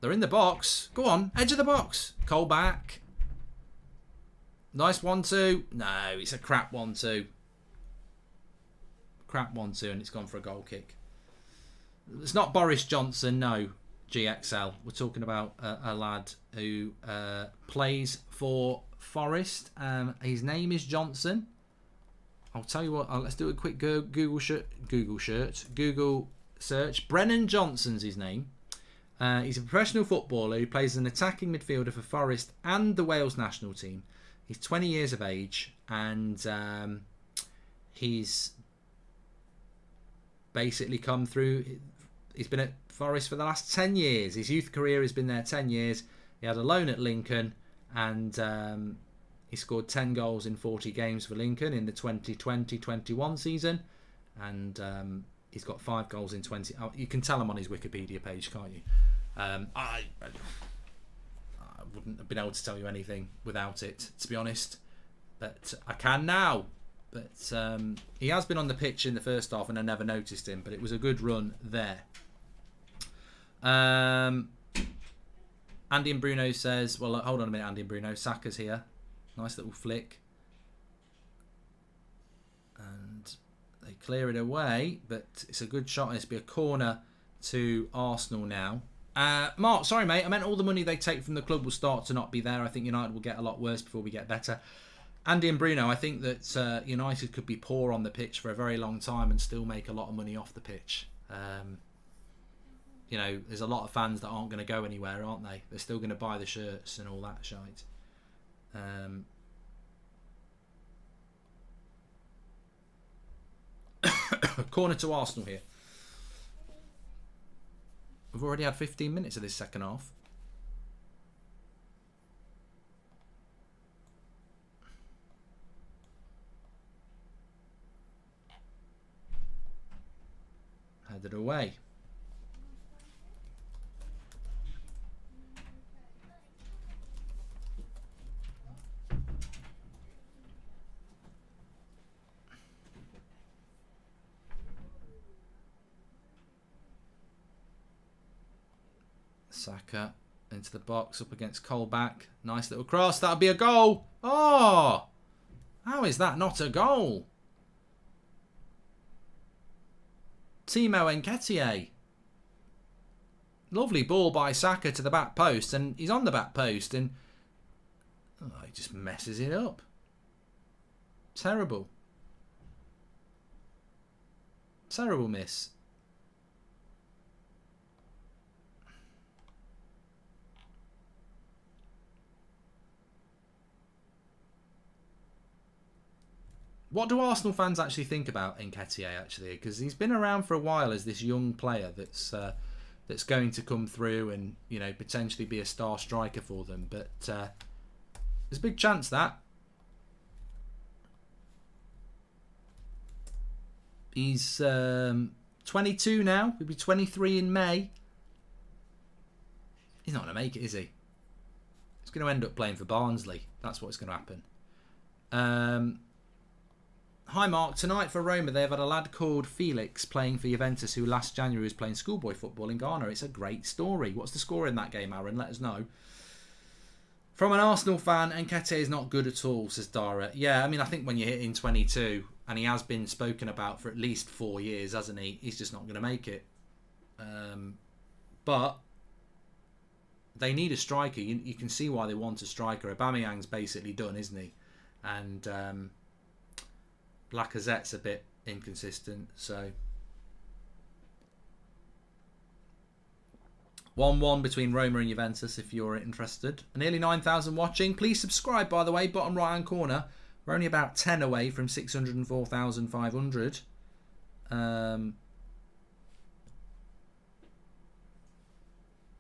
They're in the box. Go on, edge of the box. Colback. Nice 1-2. No, it's a crap 1-2. Crap 1-2, and it's gone for a goal kick. It's not Boris Johnson, no. GXL. We're talking about a lad who plays for Forest. His name is Johnson. I'll tell you what. Let's do a quick Google search. Brennan Johnson's his name. He's a professional footballer who plays as an attacking midfielder for Forest and the Wales national team. He's 20 years of age, and he's basically come through. He's been at Forest for the last 10 years. His youth career has been there 10 years. He had a loan at Lincoln, and he scored 10 goals in 40 games for Lincoln in the 2020-21 season. And he's got 5 goals in 20. Oh, you can tell him on his Wikipedia page, can't you? I wouldn't have been able to tell you anything without it, to be honest. But I can now. But he has been on the pitch in the first half, and I never noticed him. But it was a good run there. Andy and Bruno says, well, hold on a minute, Andy and Bruno. Saka's here. Nice little flick. And they clear it away, but it's a good shot. It's be a corner to Arsenal now. Mark, sorry, mate. I meant all the money they take from the club will start to not be there. I think United will get a lot worse before we get better. Andy and Bruno, I think that United could be poor on the pitch for a very long time and still make a lot of money off the pitch. There's a lot of fans that aren't going to go anywhere, aren't they? They're still going to buy the shirts and all that shite. Corner to Arsenal here. We've already had 15 minutes of this second half. Headed away. Saka into the box up against Colback. Nice little cross. That'll be a goal. Oh! How How is that not a goal? Timo Nketiah. Lovely ball by Saka to the back post, and he's on the back post, and he just messes it up. Terrible. Terrible miss. What do Arsenal fans actually think about Nketiah, actually? Because he's been around for a while as this young player that's going to come through and, you know, potentially be a star striker for them. But there's a big chance that. He's 22 now. He'll be 23 in May. He's not going to make it, is he? He's going to end up playing for Barnsley. That's what's going to happen. Hi Mark, tonight for Roma they've had a lad called Felix playing for Juventus who last January was playing schoolboy football in Ghana. It's a great story. What's the score in that game, Aaron? Let us know. From an Arsenal fan, Nketiah is not good at all, says Dara. Yeah, I mean, I think when you're hitting 22, and he has been spoken about for at least 4 years, hasn't he? He's just not going to make it. But they need a striker. You can see why they want a striker. Aubameyang's basically done, isn't he? And Lacazette's a bit inconsistent, so 1-1 between Roma and Juventus if you're interested. Nearly 9,000 watching. Please subscribe, by the way, bottom right hand corner. We're only about 10 away from 604,500.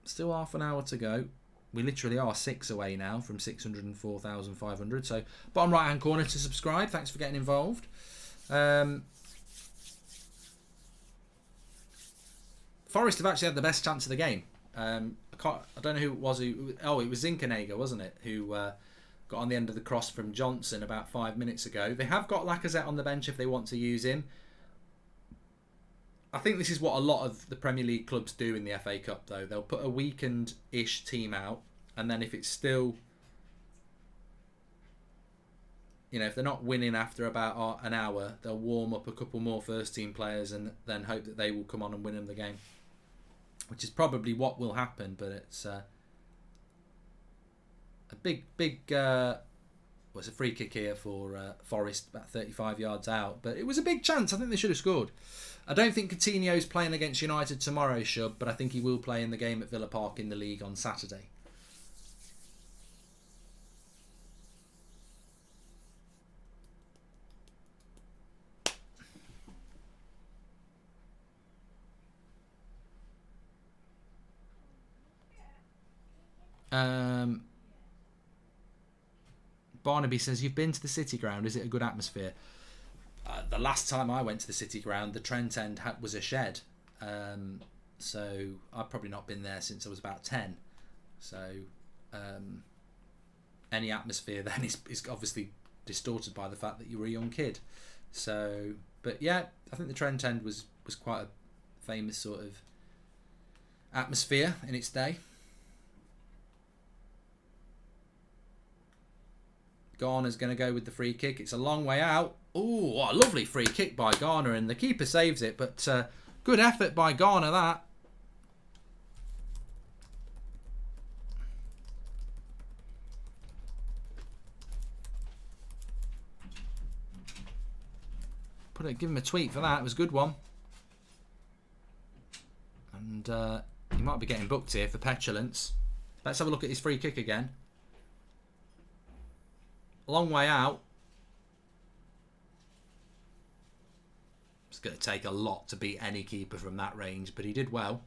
Still half an hour to go. We literally are 6 away now from 604,500. So bottom right hand corner to subscribe. Thanks for getting involved. Forest have actually had the best chance of the game. I don't know who it was. It was Zinkenegger, wasn't it? Who got on the end of the cross from Johnson about 5 minutes ago. They have got Lacazette on the bench if they want to use him. I think this is what a lot of the Premier League clubs do in the FA Cup, though. They'll put a weakened-ish team out, and then if it's still, you know, if they're not winning after about an hour, they'll warm up a couple more first-team players and then hope that they will come on and win them the game, which is probably what will happen. But it's a big. It's a free kick here for Forest, about 35 yards out, but it was a big chance. I think they should have scored. I don't think Coutinho's playing against United tomorrow, Shub, but I think he will play in the game at Villa Park in the league on Saturday. Barnaby says, you've been to the City Ground. Is it a good atmosphere? The last time I went to the City Ground, the Trent End was a shed. So I've probably not been there since I was about 10. So any atmosphere then is obviously distorted by the fact that you were a young kid. So, but yeah, I think the Trent End was quite a famous sort of atmosphere in its day. Garner's going to go with the free kick. It's a long way out. Oh, what a lovely free kick by Garner, and the keeper saves it, but good effort by Garner, that. Give him a tweet for that. It was a good one. And he might be getting booked here for petulance. Let's have a look at his free kick again. Long way out. It's going to take a lot to beat any keeper from that range, but he did well.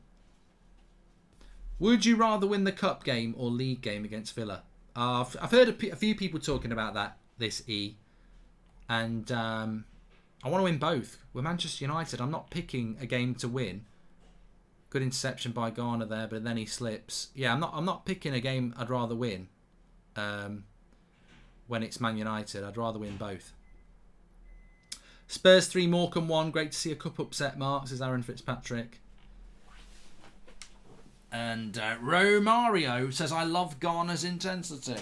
Would you rather win the cup game or league game against Villa? I've heard a few people talking about that this and I want to win both. We're Manchester United. I'm not picking a game to win. Good interception by Garner there, but then he slips. Yeah, I'm not picking a game I'd rather win. When it's Man United, I'd rather win both. Spurs 3, Morecambe 1. Great to see a cup upset, Mark, says Aaron Fitzpatrick. And Romario says, I love Garner's intensity.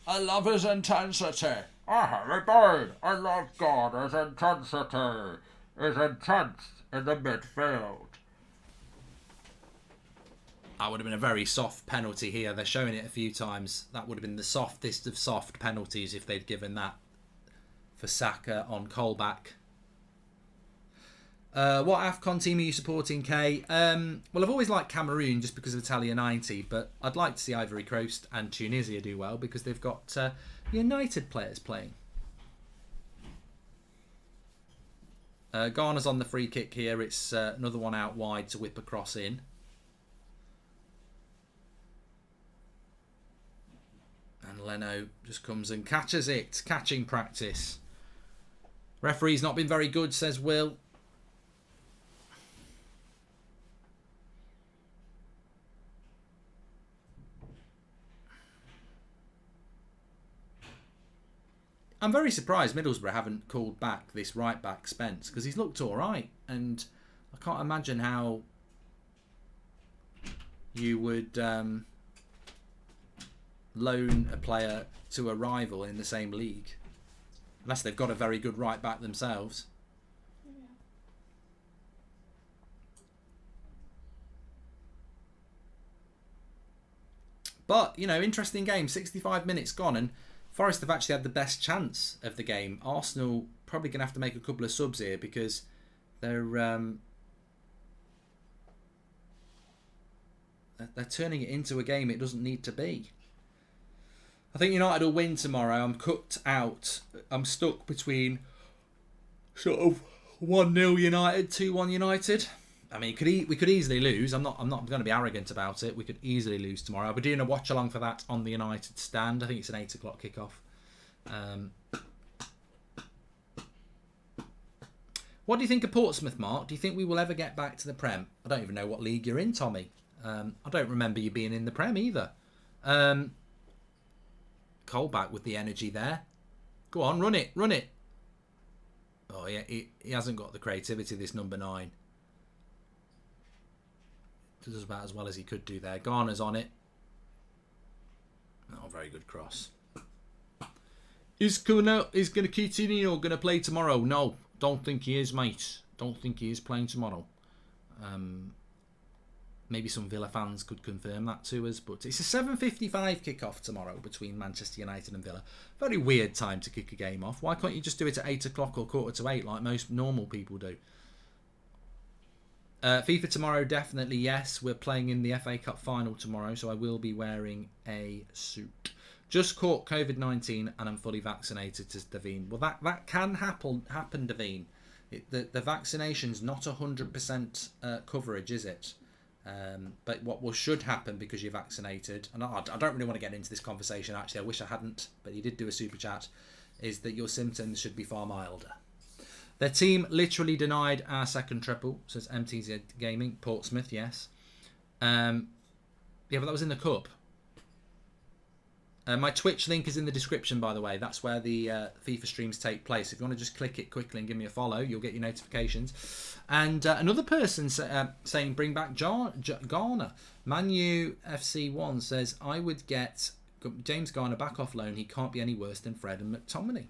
I love his intensity. I have a bird. I love Garner's intensity. Is intense in the midfield. That would have been a very soft penalty here. They're showing it a few times. That would have been the softest of soft penalties if they'd given that for Saka on Colback. What AFCON team are you supporting, Kay? Well, I've always liked Cameroon just because of Italia 90, but I'd like to see Ivory Coast and Tunisia do well because they've got United players playing. Ghana's on the free kick here. It's another one out wide to whip across in. And Leno just comes and catches it. Catching practice. Referee's not been very good, says Will. I'm very surprised Middlesbrough haven't called back this right back Spence because he's looked all right, and I can't imagine how you would loan a player to a rival in the same league unless they've got a very good right back themselves. But, you know, interesting game. 65 minutes gone, and Forest have actually had the best chance of the game. Arsenal probably going to have to make a couple of subs here because they're turning it into a game it doesn't need to be. I think United will win tomorrow. I'm cut out. I'm stuck between sort of 1-0 United, 2-1 United. I mean, we could easily lose. I'm not going to be arrogant about it. We could easily lose tomorrow. I'll be doing a watch along for that on the United stand. I think it's an 8 o'clock kickoff. What do you think of Portsmouth, Mark? Do you think we will ever get back to the Prem? I don't even know what league you're in, Tommy. I don't remember you being in the Prem either. Colback with the energy there. Go on, run it. Oh yeah, he hasn't got the creativity, this number 9. Does about as well as he could do there. Garner's on it. Oh, very good cross. Is Coutinho going to play tomorrow? No, don't think he is, mate. Don't think he is playing tomorrow. Maybe some Villa fans could confirm that to us, but it's a 7:55 kick-off tomorrow between Manchester United and Villa. Very weird time to kick a game off. Why can't you just do it at 8 o'clock or 7:45 like most normal people do? FIFA tomorrow, definitely yes. We're playing in the FA Cup final tomorrow, so I will be wearing a suit. Just caught COVID-19 and I'm fully vaccinated, says Davine. Well, that can happen, Davine. The vaccination's not 100% coverage, is it? But what should happen because you're vaccinated, and I don't really want to get into this conversation, actually. I wish I hadn't, but he did do a super chat, is that your symptoms should be far milder. Their team literally denied our second triple, says MTZ Gaming. Portsmouth, yes. Yeah, but that was in the Cup. My Twitch link is in the description, by the way. That's where the FIFA streams take place. If you want to just click it quickly and give me a follow, you'll get your notifications. And another person saying, bring back Garner. Manu FC1 says, I would get James Garner back off loan. He can't be any worse than Fred and McTominay.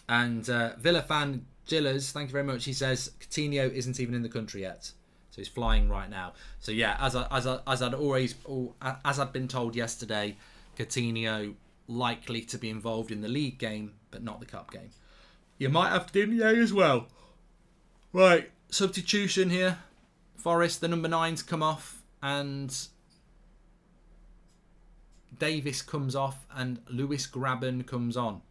And Villa fan Gillers, thank you very much. He says Coutinho isn't even in the country yet, so he's flying right now. So yeah, as I'd been told yesterday, Coutinho likely to be involved in the league game, but not the cup game. You might have Digne as well. Right, substitution here. Forest, the number 9's come off, and Davis comes off, and Lewis Graben comes on.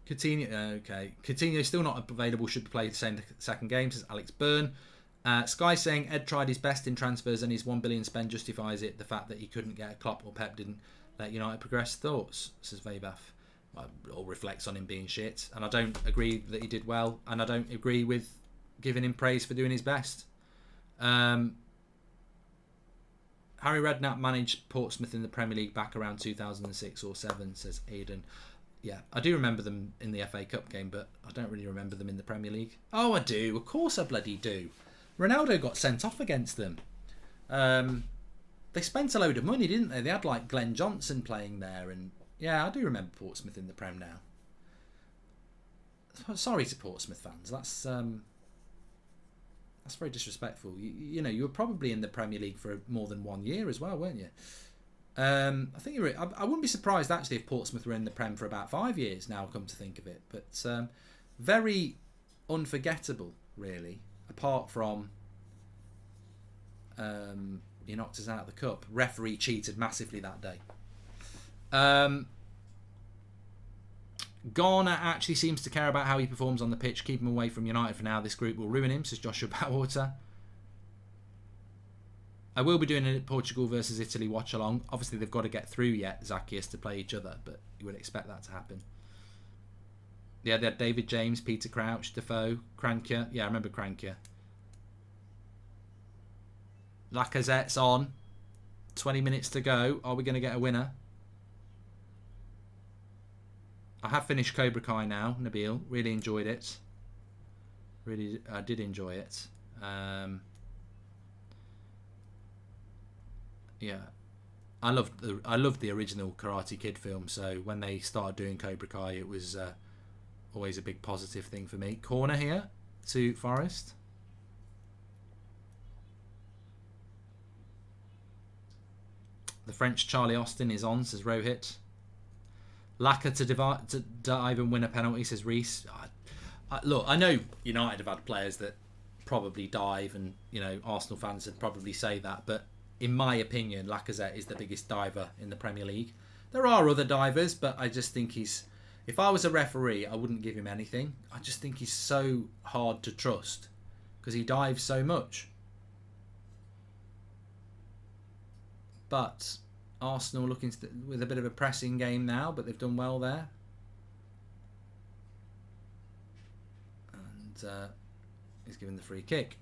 Coutinho, okay. Coutinho still not available, should play the second game, says Alex Byrne. Sky saying Ed tried his best in transfers and his 1 billion spend justifies it. The fact that he couldn't get a Klopp or Pep didn't let United progress. Thoughts, says Vebaf. It all reflects on him being shit. And I don't agree that he did well. And I don't agree with giving him praise for doing his best. Harry Redknapp managed Portsmouth in the Premier League back around 2006 or 7, says Aidan. Yeah, I do remember them in the FA Cup game, but I don't really remember them in the Premier League. Oh, I do. Of course I bloody do. Ronaldo got sent off against them. They spent a load of money, didn't they? They had like Glenn Johnson playing there, and yeah, I do remember Portsmouth in the Prem now. Sorry to Portsmouth fans. That's very disrespectful. You know, you were probably in the Premier League for more than 1 year as well, weren't you? I think you were. I wouldn't be surprised actually if Portsmouth were in the Prem for about 5 years now. Come to think of it, but very unforgettable, really. Apart from he knocked us out of the cup. Referee cheated massively that day. Garner actually seems to care about how he performs on the pitch. Keep him away from United for now. This group will ruin him, says Joshua Bawater. I will be doing a Portugal versus Italy watch along. Obviously, they've got to get through yet, Zacchaeus, to play each other, but you would expect that to happen. Yeah, they had David James, Peter Crouch, Defoe, Kranke. Yeah, I remember Kranke. Lacazette's on. 20 minutes to go. Are we going to get a winner? I have finished Cobra Kai now, Nabil. Really enjoyed it. Really, I did enjoy it. Yeah, I loved the original Karate Kid film. So when they started doing Cobra Kai, it was always a big positive thing for me. Corner here to Forest. The French Charlie Austin is on, says Rohit. Laka to dive and win a penalty, says Reese. Look, I know United have had players that probably dive, and you know Arsenal fans would probably say that, but in my opinion, Lacazette is the biggest diver in the Premier League. There are other divers, but I just think he's... If I was a referee, I wouldn't give him anything. I just think he's so hard to trust because he dives so much. But Arsenal looking with a bit of a pressing game now, but they've done well there. And he's given the free kick.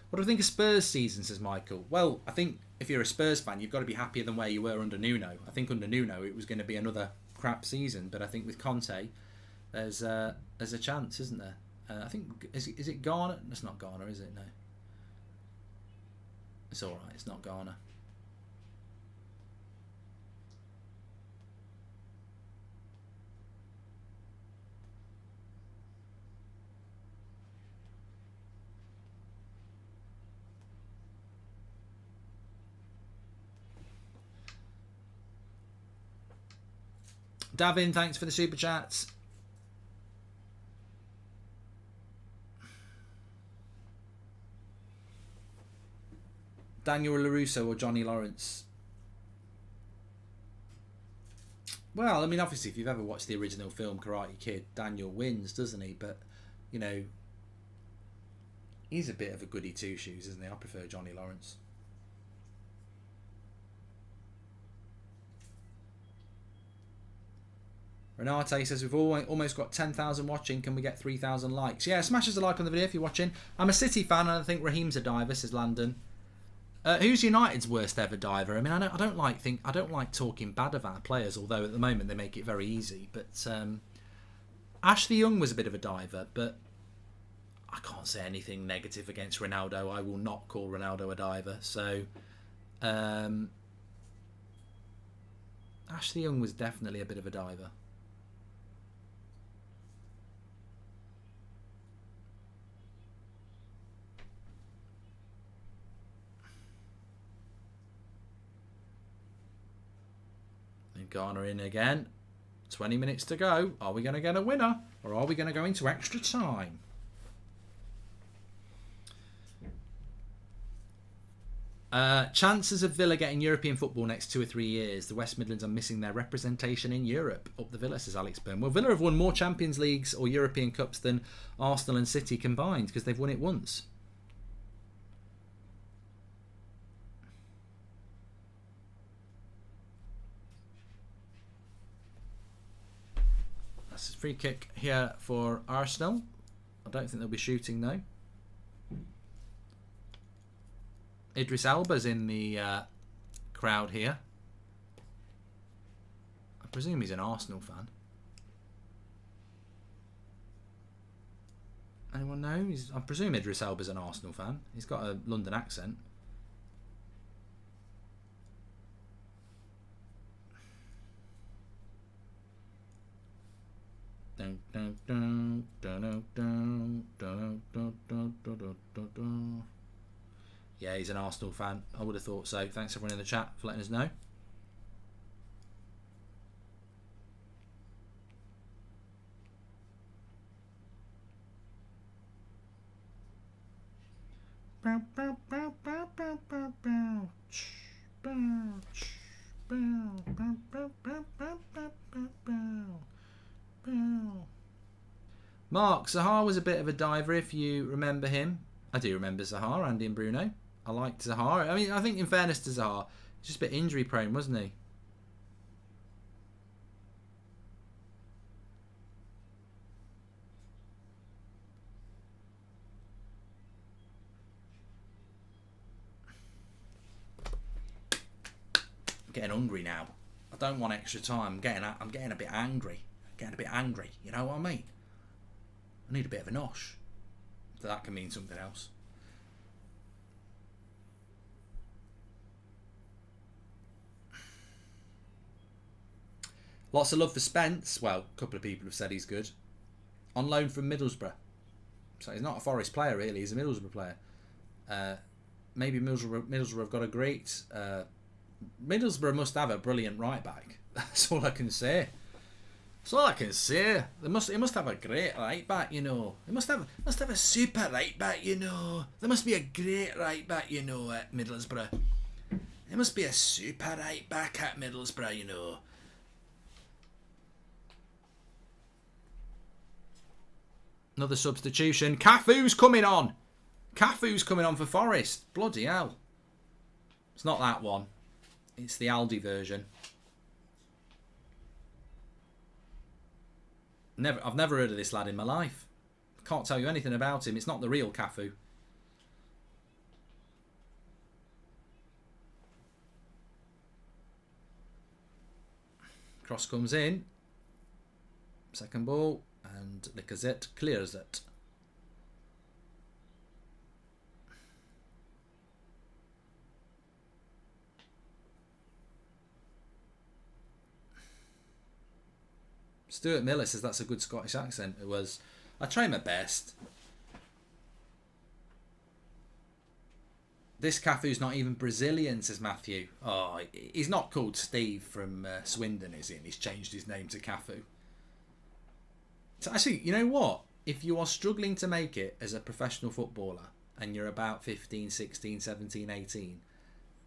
What do I think of Spurs' season, says Michael? Well, I think if you're a Spurs fan, you've got to be happier than where you were under Nuno. I think under Nuno it was going to be another crap season, but I think with Conte, there's a chance, isn't there? I think, is it Garner? It's not Garner, is it? No. It's alright, it's not Garner. Davin, thanks for the super chats. Daniel LaRusso or Johnny Lawrence? Well, I mean, obviously, if you've ever watched the original film Karate Kid, Daniel wins, doesn't he? But, you know, he's a bit of a goody two-shoes, isn't he? I prefer Johnny Lawrence. Renate says, we've almost got 10,000 watching. Can we get 3,000 likes? Yeah, smash us a like on the video if you're watching. I'm a City fan and I think Raheem's a diver, says Landon. Who's United's worst ever diver? I mean, I don't like talking bad of our players, although at the moment they make it very easy. But Ashley Young was a bit of a diver, but I can't say anything negative against Ronaldo. I will not call Ronaldo a diver. So Ashley Young was definitely a bit of a diver. Garner in again. 20 minutes to go. Are we going to get a winner? Or are we going to go into extra time? Chances of Villa getting European football next 2 or 3 years. The West Midlands are missing their representation in Europe. Up the Villa, says Alex Byrne. Well, Villa have won more Champions Leagues or European Cups than Arsenal and City combined because they've won it once. Free kick here for Arsenal. I don't think they'll be shooting though. Idris Elba's in the crowd here. I presume he's an Arsenal fan. Anyone know? I presume Idris Elba's an Arsenal fan. He's got a London accent. Yeah, he's an Arsenal fan. I would have thought so. Thanks everyone in the chat for letting us know. Mark, Zaha was a bit of a diver if you remember him. I do remember Zaha, Andy and Bruno. I liked Zaha. I mean, I think in fairness to Zaha, he's just a bit injury prone, wasn't he? I'm getting hungry now. I don't want extra time. I'm getting a bit angry. You know what I mean? I need a bit of a nosh. So that can mean something else. Lots of love for Spence. Well, a couple of people have said he's good. On loan from Middlesbrough. So he's not a Forest player, really. He's a Middlesbrough player. Maybe Middlesbrough have got a great... Middlesbrough must have a brilliant right back. That's all I can say. They must have a great right back, you know. They must have a super right back, you know. There must be a great right back, you know, at Middlesbrough. There must be a super right back at Middlesbrough, you know. Another substitution. Cafu's coming on for Forest. Bloody hell. It's not that one. It's the Aldi version. I've never heard of this lad in my life. Can't tell you anything about him. It's not the real Cafu. Cross comes in. Second ball. And Lacazette clears it. Stuart Miller says that's a good Scottish accent. It was. I try my best. This Cafu's not even Brazilian, says Matthew. Oh, he's not called Steve from Swindon, is he? And he's changed his name to Cafu. So actually, you know what? If you are struggling to make it as a professional footballer and you're about 15, 16, 17, 18,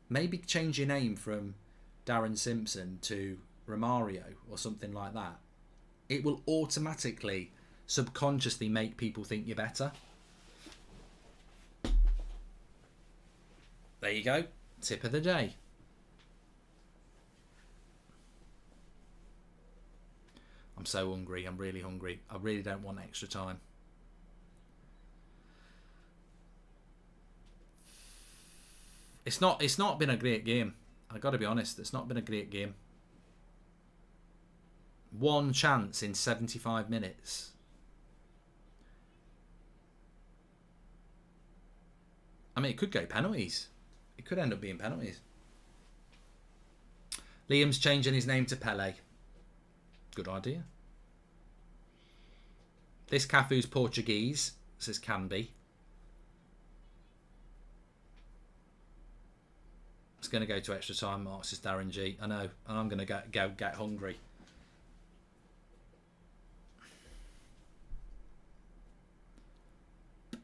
maybe change your name from Darren Simpson to Romario or something like that. It will automatically, subconsciously make people think you're better. There you go. Tip of the day. I'm so hungry. I'm really hungry. I really don't want extra time. It's not been a great game. I got to be honest. It's not been a great game. One chance in 75 minutes. I mean, it could go penalties. It could end up being penalties. Liam's changing his name to Pele. Good idea. This Cafu's Portuguese, says Canby. It's going to go to extra time, Mark, says Darren G. I know, and I'm going to go get hungry.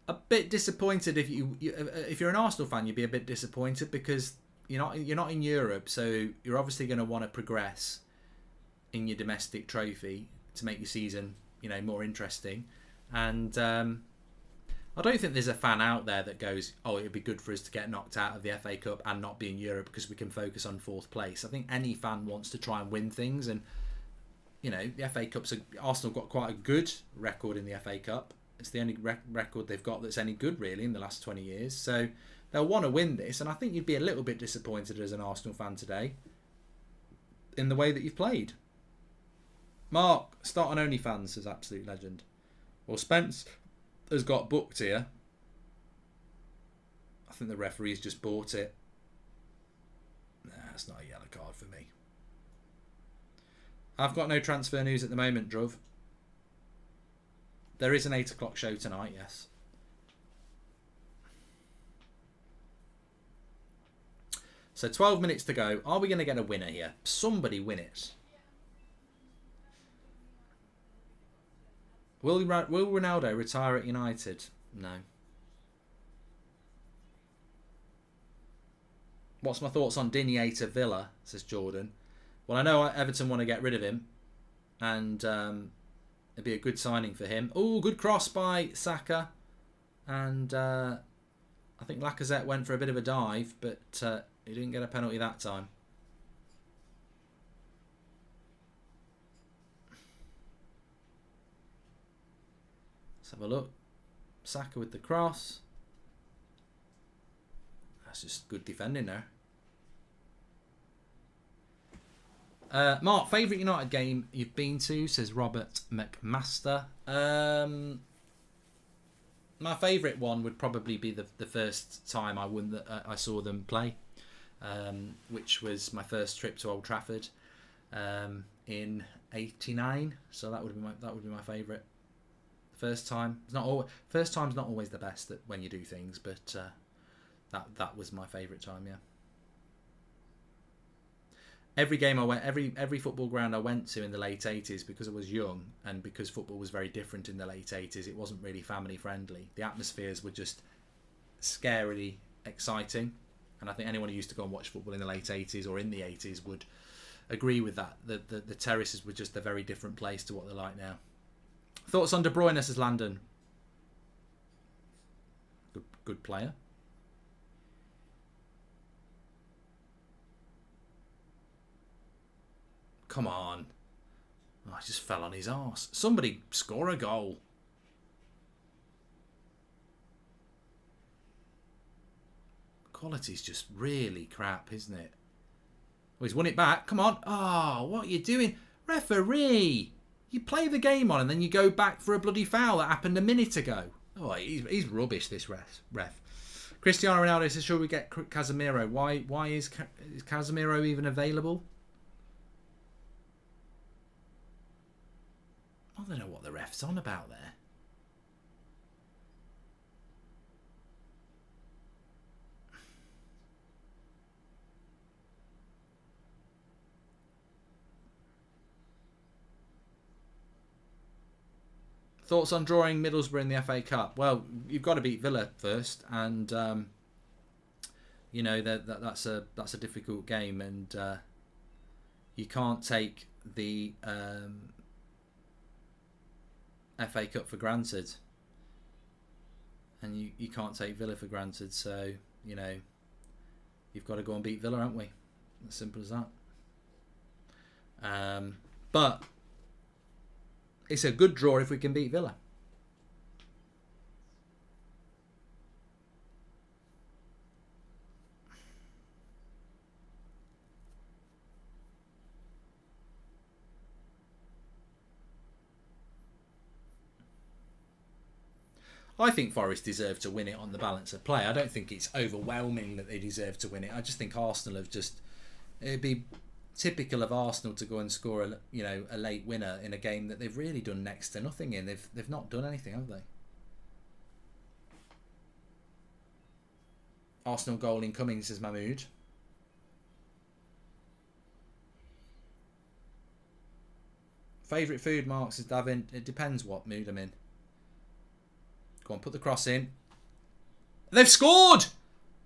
A bit disappointed if you're an Arsenal fan, you'd be a bit disappointed because you're not in Europe, so you're obviously going to want to progress in your domestic trophy to make your season, more interesting. And I don't think there's a fan out there that goes, "Oh, it'd be good for us to get knocked out of the FA Cup and not be in Europe because we can focus on fourth place." I think any fan wants to try and win things, and the FA Cup's Arsenal got quite a good record in the FA Cup. It's the only record they've got that's any good, really, in the last 20 years. So they'll want to win this, and I think you'd be a little bit disappointed as an Arsenal fan today in the way that you've played. Mark, start on OnlyFans, says Absolute Legend. Well, Spence has got booked here. I think the referee's just bought it. Nah, it's not a yellow card for me. I've got no transfer news at the moment, Druv. There is an 8 o'clock show tonight, yes. So 12 minutes to go. Are we going to get a winner here? Somebody win it. Will Ronaldo retire at United? No. What's my thoughts on Digne to Villa, says Jordan. Well, I know Everton want to get rid of him. And it'd be a good signing for him. Oh, good cross by Saka. And I think Lacazette went for a bit of a dive, but he didn't get a penalty that time. Let's have a look. Saka with the cross. That's just good defending there. Mark, favourite United game you've been to, says Robert McMaster. My favourite one would probably be the first time I saw them play, which was my first trip to Old Trafford in '89. So that would be my favourite. First time. First time's not always the best when you do things, but that was my favourite time. Yeah. Every game I went, every football ground I went to in the late 80s, because I was young and because football was very different in the late 80s, it wasn't really family friendly. The atmospheres were just scarily exciting, and I think anyone who used to go and watch football in the late 80s or in the 80s would agree with that. The terraces were just a very different place to what they're like now. Thoughts on De Bruyne, says Landon. Good player. Come on. Oh, I just fell on his arse. Somebody score a goal. Quality's just really crap, isn't it? Oh, he's won it back. Come on. Oh, what are you doing? Referee! You play the game on and then you go back for a bloody foul that happened a minute ago. Oh, he's rubbish, this ref. Cristiano Ronaldo says, should we get Casemiro? Why is Casemiro even available? I don't know what the ref's on about there. Thoughts on drawing Middlesbrough in the FA Cup? Well, you've got to beat Villa first, and you know that's a difficult game, and you can't take the FA Cup for granted, and you can't take Villa for granted. So you know you've got to go and beat Villa, haven't we? As simple as that. But it's a good draw if we can beat Villa. I think Forest deserve to win it on the balance of play. I don't think it's overwhelming that they deserve to win it. I just think Arsenal have it'd be typical of Arsenal to go and score a late winner in a game that they've really done next to nothing in. They've not done anything, have they? Arsenal goal incoming, says Mahmood. Favourite food, Mark, says Davin. It depends what mood I'm in. Go on, put the cross in. They've scored!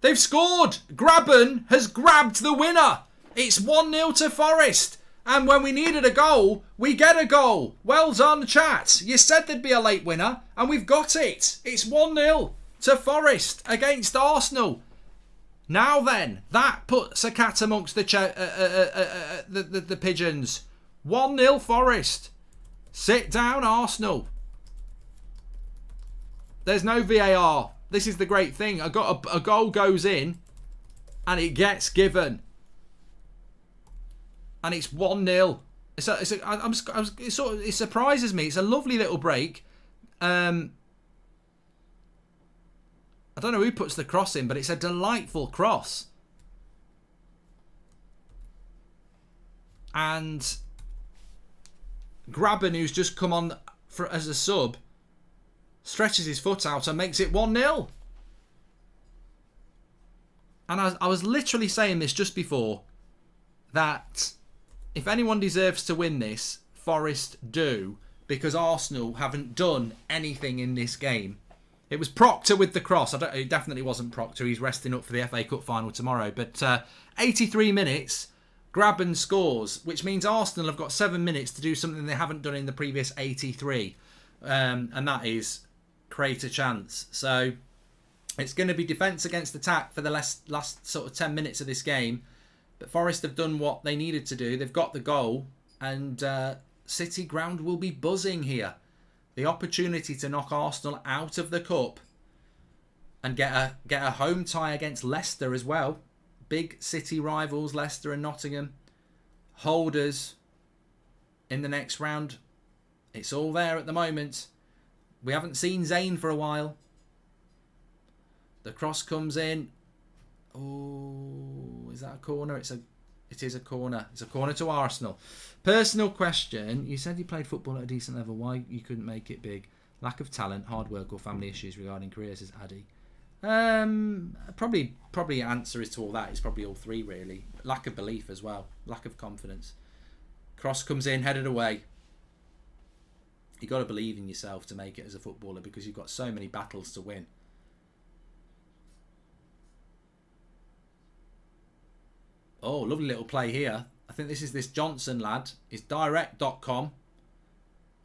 They've scored! Grabban has grabbed the winner! It's 1-0 to Forest. And when we needed a goal, we get a goal. Well done, chat. You said there'd be a late winner, and we've got it. It's 1-0 to Forest against Arsenal. Now then, that puts a cat amongst the pigeons. 1-0 Forest. Sit down, Arsenal. There's no VAR. This is the great thing. A goal goes in, and it gets given. And it's 1-0 It surprises me. It's a lovely little break. I don't know who puts the cross in, but it's a delightful cross. And Graben, who's just come on as a sub, stretches his foot out and makes it 1-0. And I was literally saying this just before, that if anyone deserves to win this, Forest do, because Arsenal haven't done anything in this game. It was Proctor with the cross. It definitely wasn't Proctor. He's resting up for the FA Cup final tomorrow. But 83 minutes, Graben scores, which means Arsenal have got 7 minutes to do something they haven't done in the previous 83. And that is create a chance. So it's going to be defence against attack for the last sort of 10 minutes of this game. But Forest have done what they needed to do. They've got the goal. And City ground will be buzzing here. The opportunity to knock Arsenal out of the cup and get a home tie against Leicester as well. Big City rivals, Leicester and Nottingham. Holders in the next round. It's all there at the moment. We haven't seen Zayn for a while. The cross comes in. Oh, is that a corner? It is a corner. It's a corner to Arsenal. Personal question. You said you played football at a decent level. Why you couldn't make it big? Lack of talent, hard work, or family issues regarding career, says Addy. Probably answer is to all that. It's probably all three, really. Lack of belief as well. Lack of confidence. Cross comes in, headed away. You've got to believe in yourself to make it as a footballer, because you've got so many battles to win. Oh, lovely little play here. I think this is this Johnson lad. It's direct.com.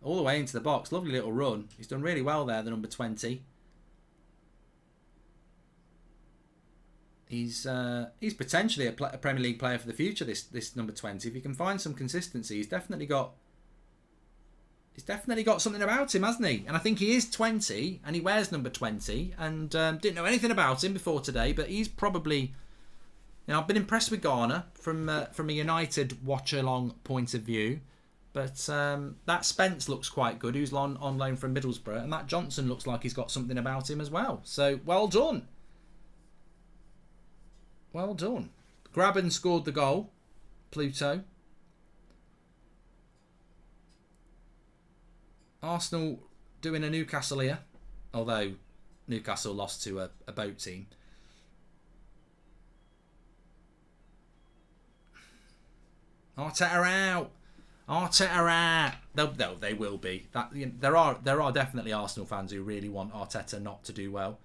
All the way into the box. Lovely little run. He's done really well there, the number 20. He's potentially a Premier League player for the future, this number 20. If he can find some consistency, he's definitely got something about him, hasn't he? And I think he is 20, and he wears number 20. And didn't know anything about him before today, but he's probably... I've been impressed with Garner from a United watch-along point of view. But that Spence looks quite good, who's on loan from Middlesbrough. And that Johnson looks like he's got something about him as well. So, well done. Well done. Graben scored the goal. Pluto. Arsenal doing a Newcastle here. Although Newcastle lost to a boat team. Arteta out. Arteta out. They will be. There are definitely Arsenal fans who really want Arteta not to do well.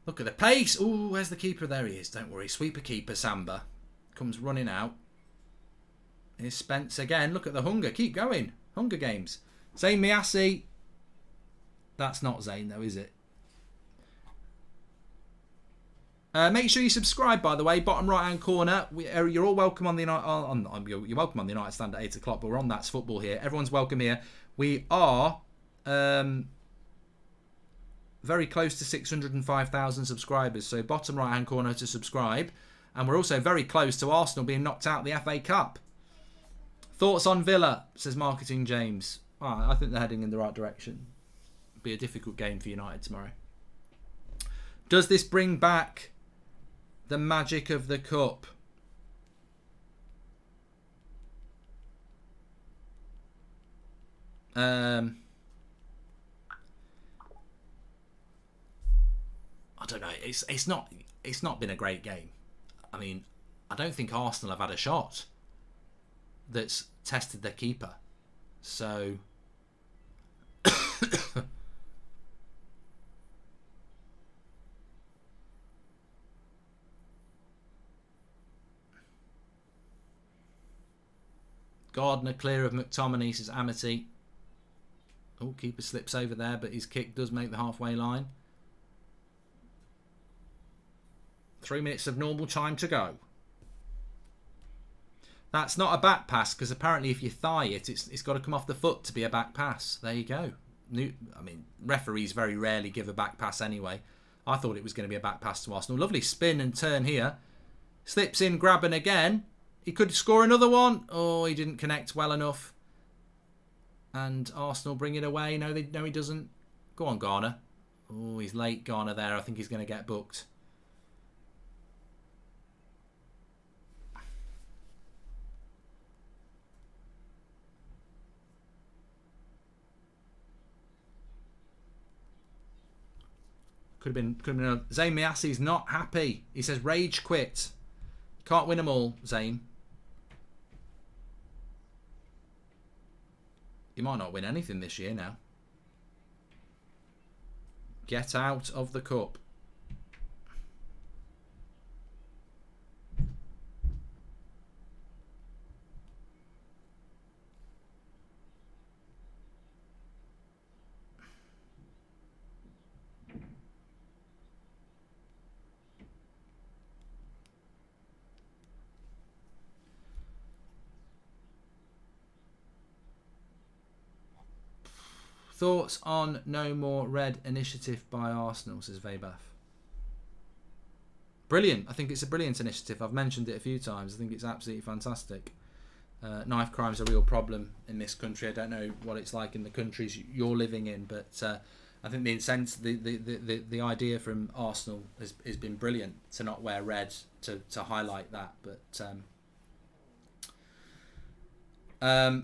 Look at the pace. Ooh, where's the keeper? There he is. Don't worry. Sweeper keeper Samba comes running out. Here's Spence again. Look at the hunger. Keep going. Hunger Games. Zayn Miasi. That's not Zayn though, is it? Make sure you subscribe, by the way. Bottom right hand corner. You're all welcome on the you're welcome on the United Stand at 8 o'clock. But we're on That's Football here. Everyone's welcome here. We are very close to 605,000 subscribers. So bottom right hand corner to subscribe. And we're also very close to Arsenal being knocked out of the FA Cup. Thoughts on Villa, says Marketing James. I think they're heading in the right direction. It'll be a difficult game for United tomorrow. Does this bring back the magic of the cup? I don't know. It's not been a great game. I mean, I don't think Arsenal have had a shot that's tested their keeper. So Gardner clear of McTominay, says Amity. Oh, keeper slips over there, but his kick does make the halfway line. 3 minutes of normal time to go. That's not a back pass, because apparently if you thigh it, it's got to come off the foot to be a back pass. There you go. Referees very rarely give a back pass anyway. I thought it was going to be a back pass to Arsenal. Lovely spin and turn here. Slips in, Graben again. He could score another one. Oh, he didn't connect well enough. And Arsenal bring it away. No, he doesn't. Go on, Garner. Oh, he's late, Garner, there. I think he's going to get booked. Could have been a... Zayn Miasi's not happy. He says rage quit. Can't win them all, Zayn. You might not win anything this year now. Get out of the cup. Thoughts on no more red initiative by Arsenal, says Vebaf. Brilliant. I think it's a brilliant initiative. I've mentioned it a few times. I think it's absolutely fantastic. Knife crime's a real problem in this country. I don't know what it's like in the countries you're living in, but I think the idea from Arsenal has been brilliant to not wear red to highlight that. But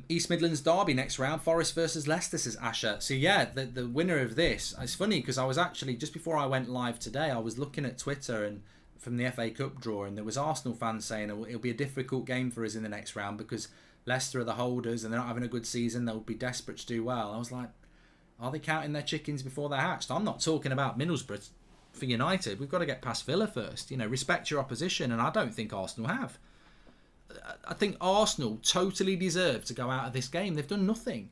East Midlands derby next round, Forest versus Leicester, says Asher. So yeah, the winner of this. It's funny because I was actually, just before I went live today, I was looking at Twitter and from the FA Cup draw, and there was Arsenal fans saying it'll be a difficult game for us in the next round because Leicester are the holders and they're not having a good season. They'll be desperate to do well. I was like, are they counting their chickens before they're hatched? I'm not talking about Middlesbrough for United. We've got to get past Villa first. You know, respect your opposition, and I don't think Arsenal have. I think Arsenal totally deserve to go out of this game. They've done nothing.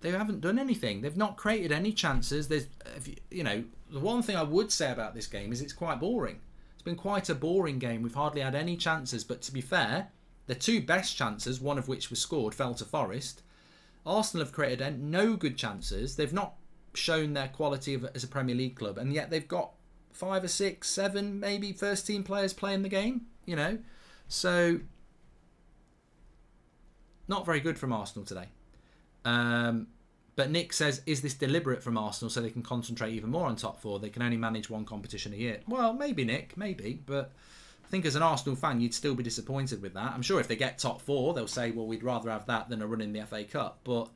They haven't done anything. They've not created any chances. There's, you know, the one thing I would say about this game is it's quite boring. It's been quite a boring game. We've hardly had any chances. But to be fair, the two best chances, one of which was scored, fell to Forest. Arsenal have created no good chances. They've not shown their quality as a Premier League club, and yet they've got 5 or 6, 7 maybe first team players playing the game. You know, so. Not very good from Arsenal today. But Nick says, is this deliberate from Arsenal so they can concentrate even more on top 4? They can only manage one competition a year. Well, maybe, Nick, maybe. But I think as an Arsenal fan, you'd still be disappointed with that. I'm sure if they get top 4, they'll say, well, we'd rather have that than a run in the FA Cup. But,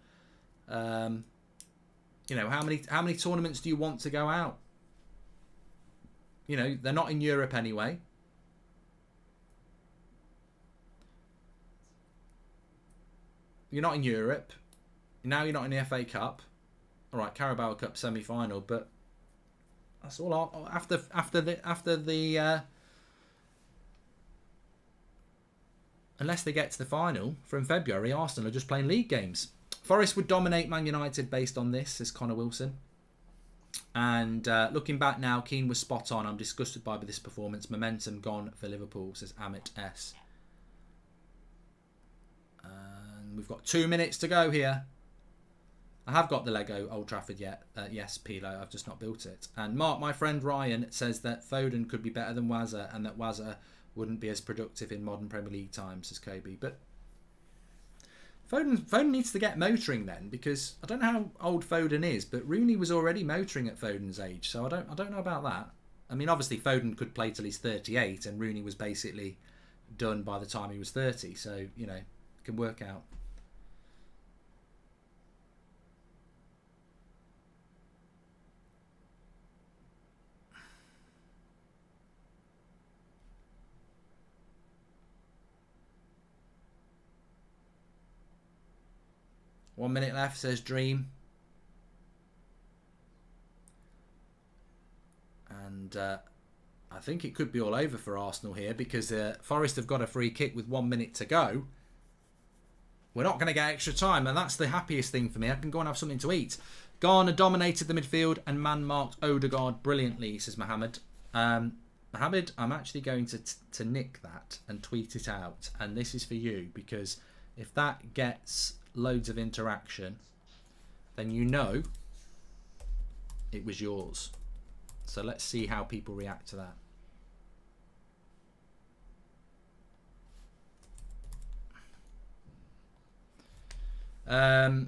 you know, how many tournaments do you want to go out? You know, they're not in Europe anyway. You're not in Europe. Now you're not in the FA Cup. All right, Carabao Cup semi-final, but that's all. After the unless they get to the final from February, Arsenal are just playing league games. Forest would dominate Man United based on this, says Connor Wilson. And looking back now, Keane was spot on. I'm disgusted by this performance. Momentum gone for Liverpool, says Amit S. We've got 2 minutes to go here. I have got the Lego Old Trafford yet. Yes, Pilo, I've just not built it. And Mark, my friend Ryan, says that Foden could be better than Wazza and that Wazza wouldn't be as productive in modern Premier League times as Kobe. But Foden needs to get motoring then, because I don't know how old Foden is, but Rooney was already motoring at Foden's age, so I don't know about that. I mean, obviously Foden could play till he's 38, and Rooney was basically done by the time he was 30, so, you know, it can work out. One minute left, says Dream. And I think it could be all over for Arsenal here because Forest have got a free kick with 1 minute to go. We're not going to get extra time, and that's the happiest thing for me. I can go and have something to eat. Garner dominated the midfield and man-marked Odegaard brilliantly, says Mohammed. Mohammed, I'm actually going to nick that and tweet it out. And this is for you, because if that gets loads of interaction, then you know it was yours. So let's see how people react to that. My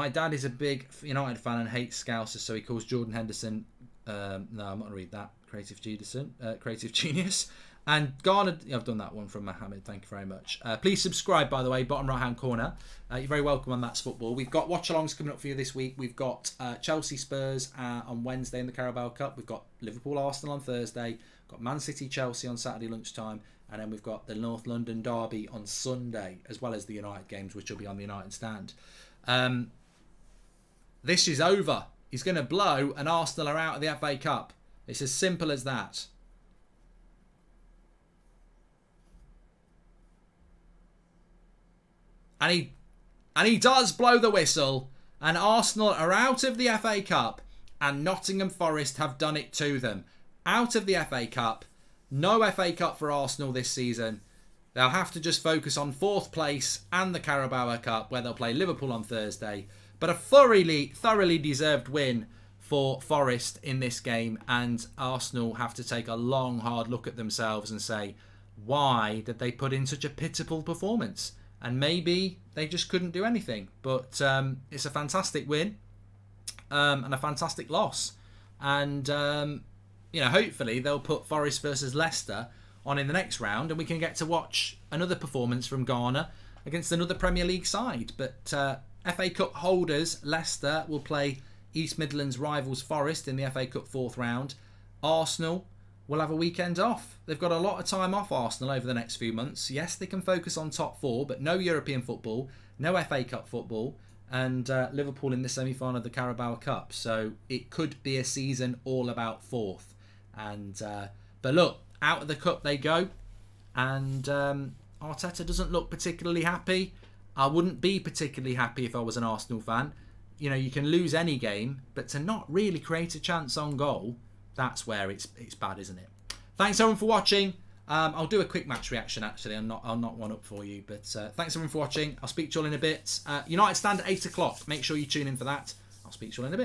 dad is a big United fan and hates Scousers, so he calls Jordan Henderson. No, I'm not going to read that. Creative genius. And Garner, I've done that one from Mohammed. Thank you very much. Please subscribe, by the way, bottom right-hand corner. You're very welcome on That's Football. We've got watch-alongs coming up for you this week. We've got Chelsea Spurs on Wednesday in the Carabao Cup. We've got Liverpool Arsenal on Thursday. We've got Man City Chelsea on Saturday lunchtime. And then we've got the North London Derby on Sunday, as well as the United games, which will be on the United stand. This is over. He's going to blow, and Arsenal are out of the FA Cup. It's as simple as that. And he does blow the whistle, and Arsenal are out of the FA Cup, and Nottingham Forest have done it to them. Out of the FA Cup. No FA Cup for Arsenal this season. They'll have to just focus on 4th place and the Carabao Cup, where they'll play Liverpool on Thursday. But a thoroughly deserved win for Forest in this game, and Arsenal have to take a long, hard look at themselves and say, why did they put in such a pitiful performance? And maybe they just couldn't do anything. But it's a fantastic win and a fantastic loss. And, hopefully they'll put Forest versus Leicester on in the next round, and we can get to watch another performance from Garner against another Premier League side. But FA Cup holders Leicester will play East Midlands rivals Forest in the FA Cup 4th round. Arsenal will have a weekend off. They've got a lot of time off, Arsenal, over the next few months. Yes, they can focus on top 4, but no European football, no FA Cup football, and Liverpool in the semi-final of the Carabao Cup. So it could be a season all about 4th. And but look, out of the cup they go, and Arteta doesn't look particularly happy. I wouldn't be particularly happy if I was an Arsenal fan. You can lose any game, but to not really create a chance on goal, that's where it's bad, isn't it? Thanks everyone for watching. I'll do a quick match reaction actually. I'll knock one up for you. But thanks everyone for watching. I'll speak to you all in a bit. United stand at 8 o'clock. Make sure you tune in for that. I'll speak to you all in a bit.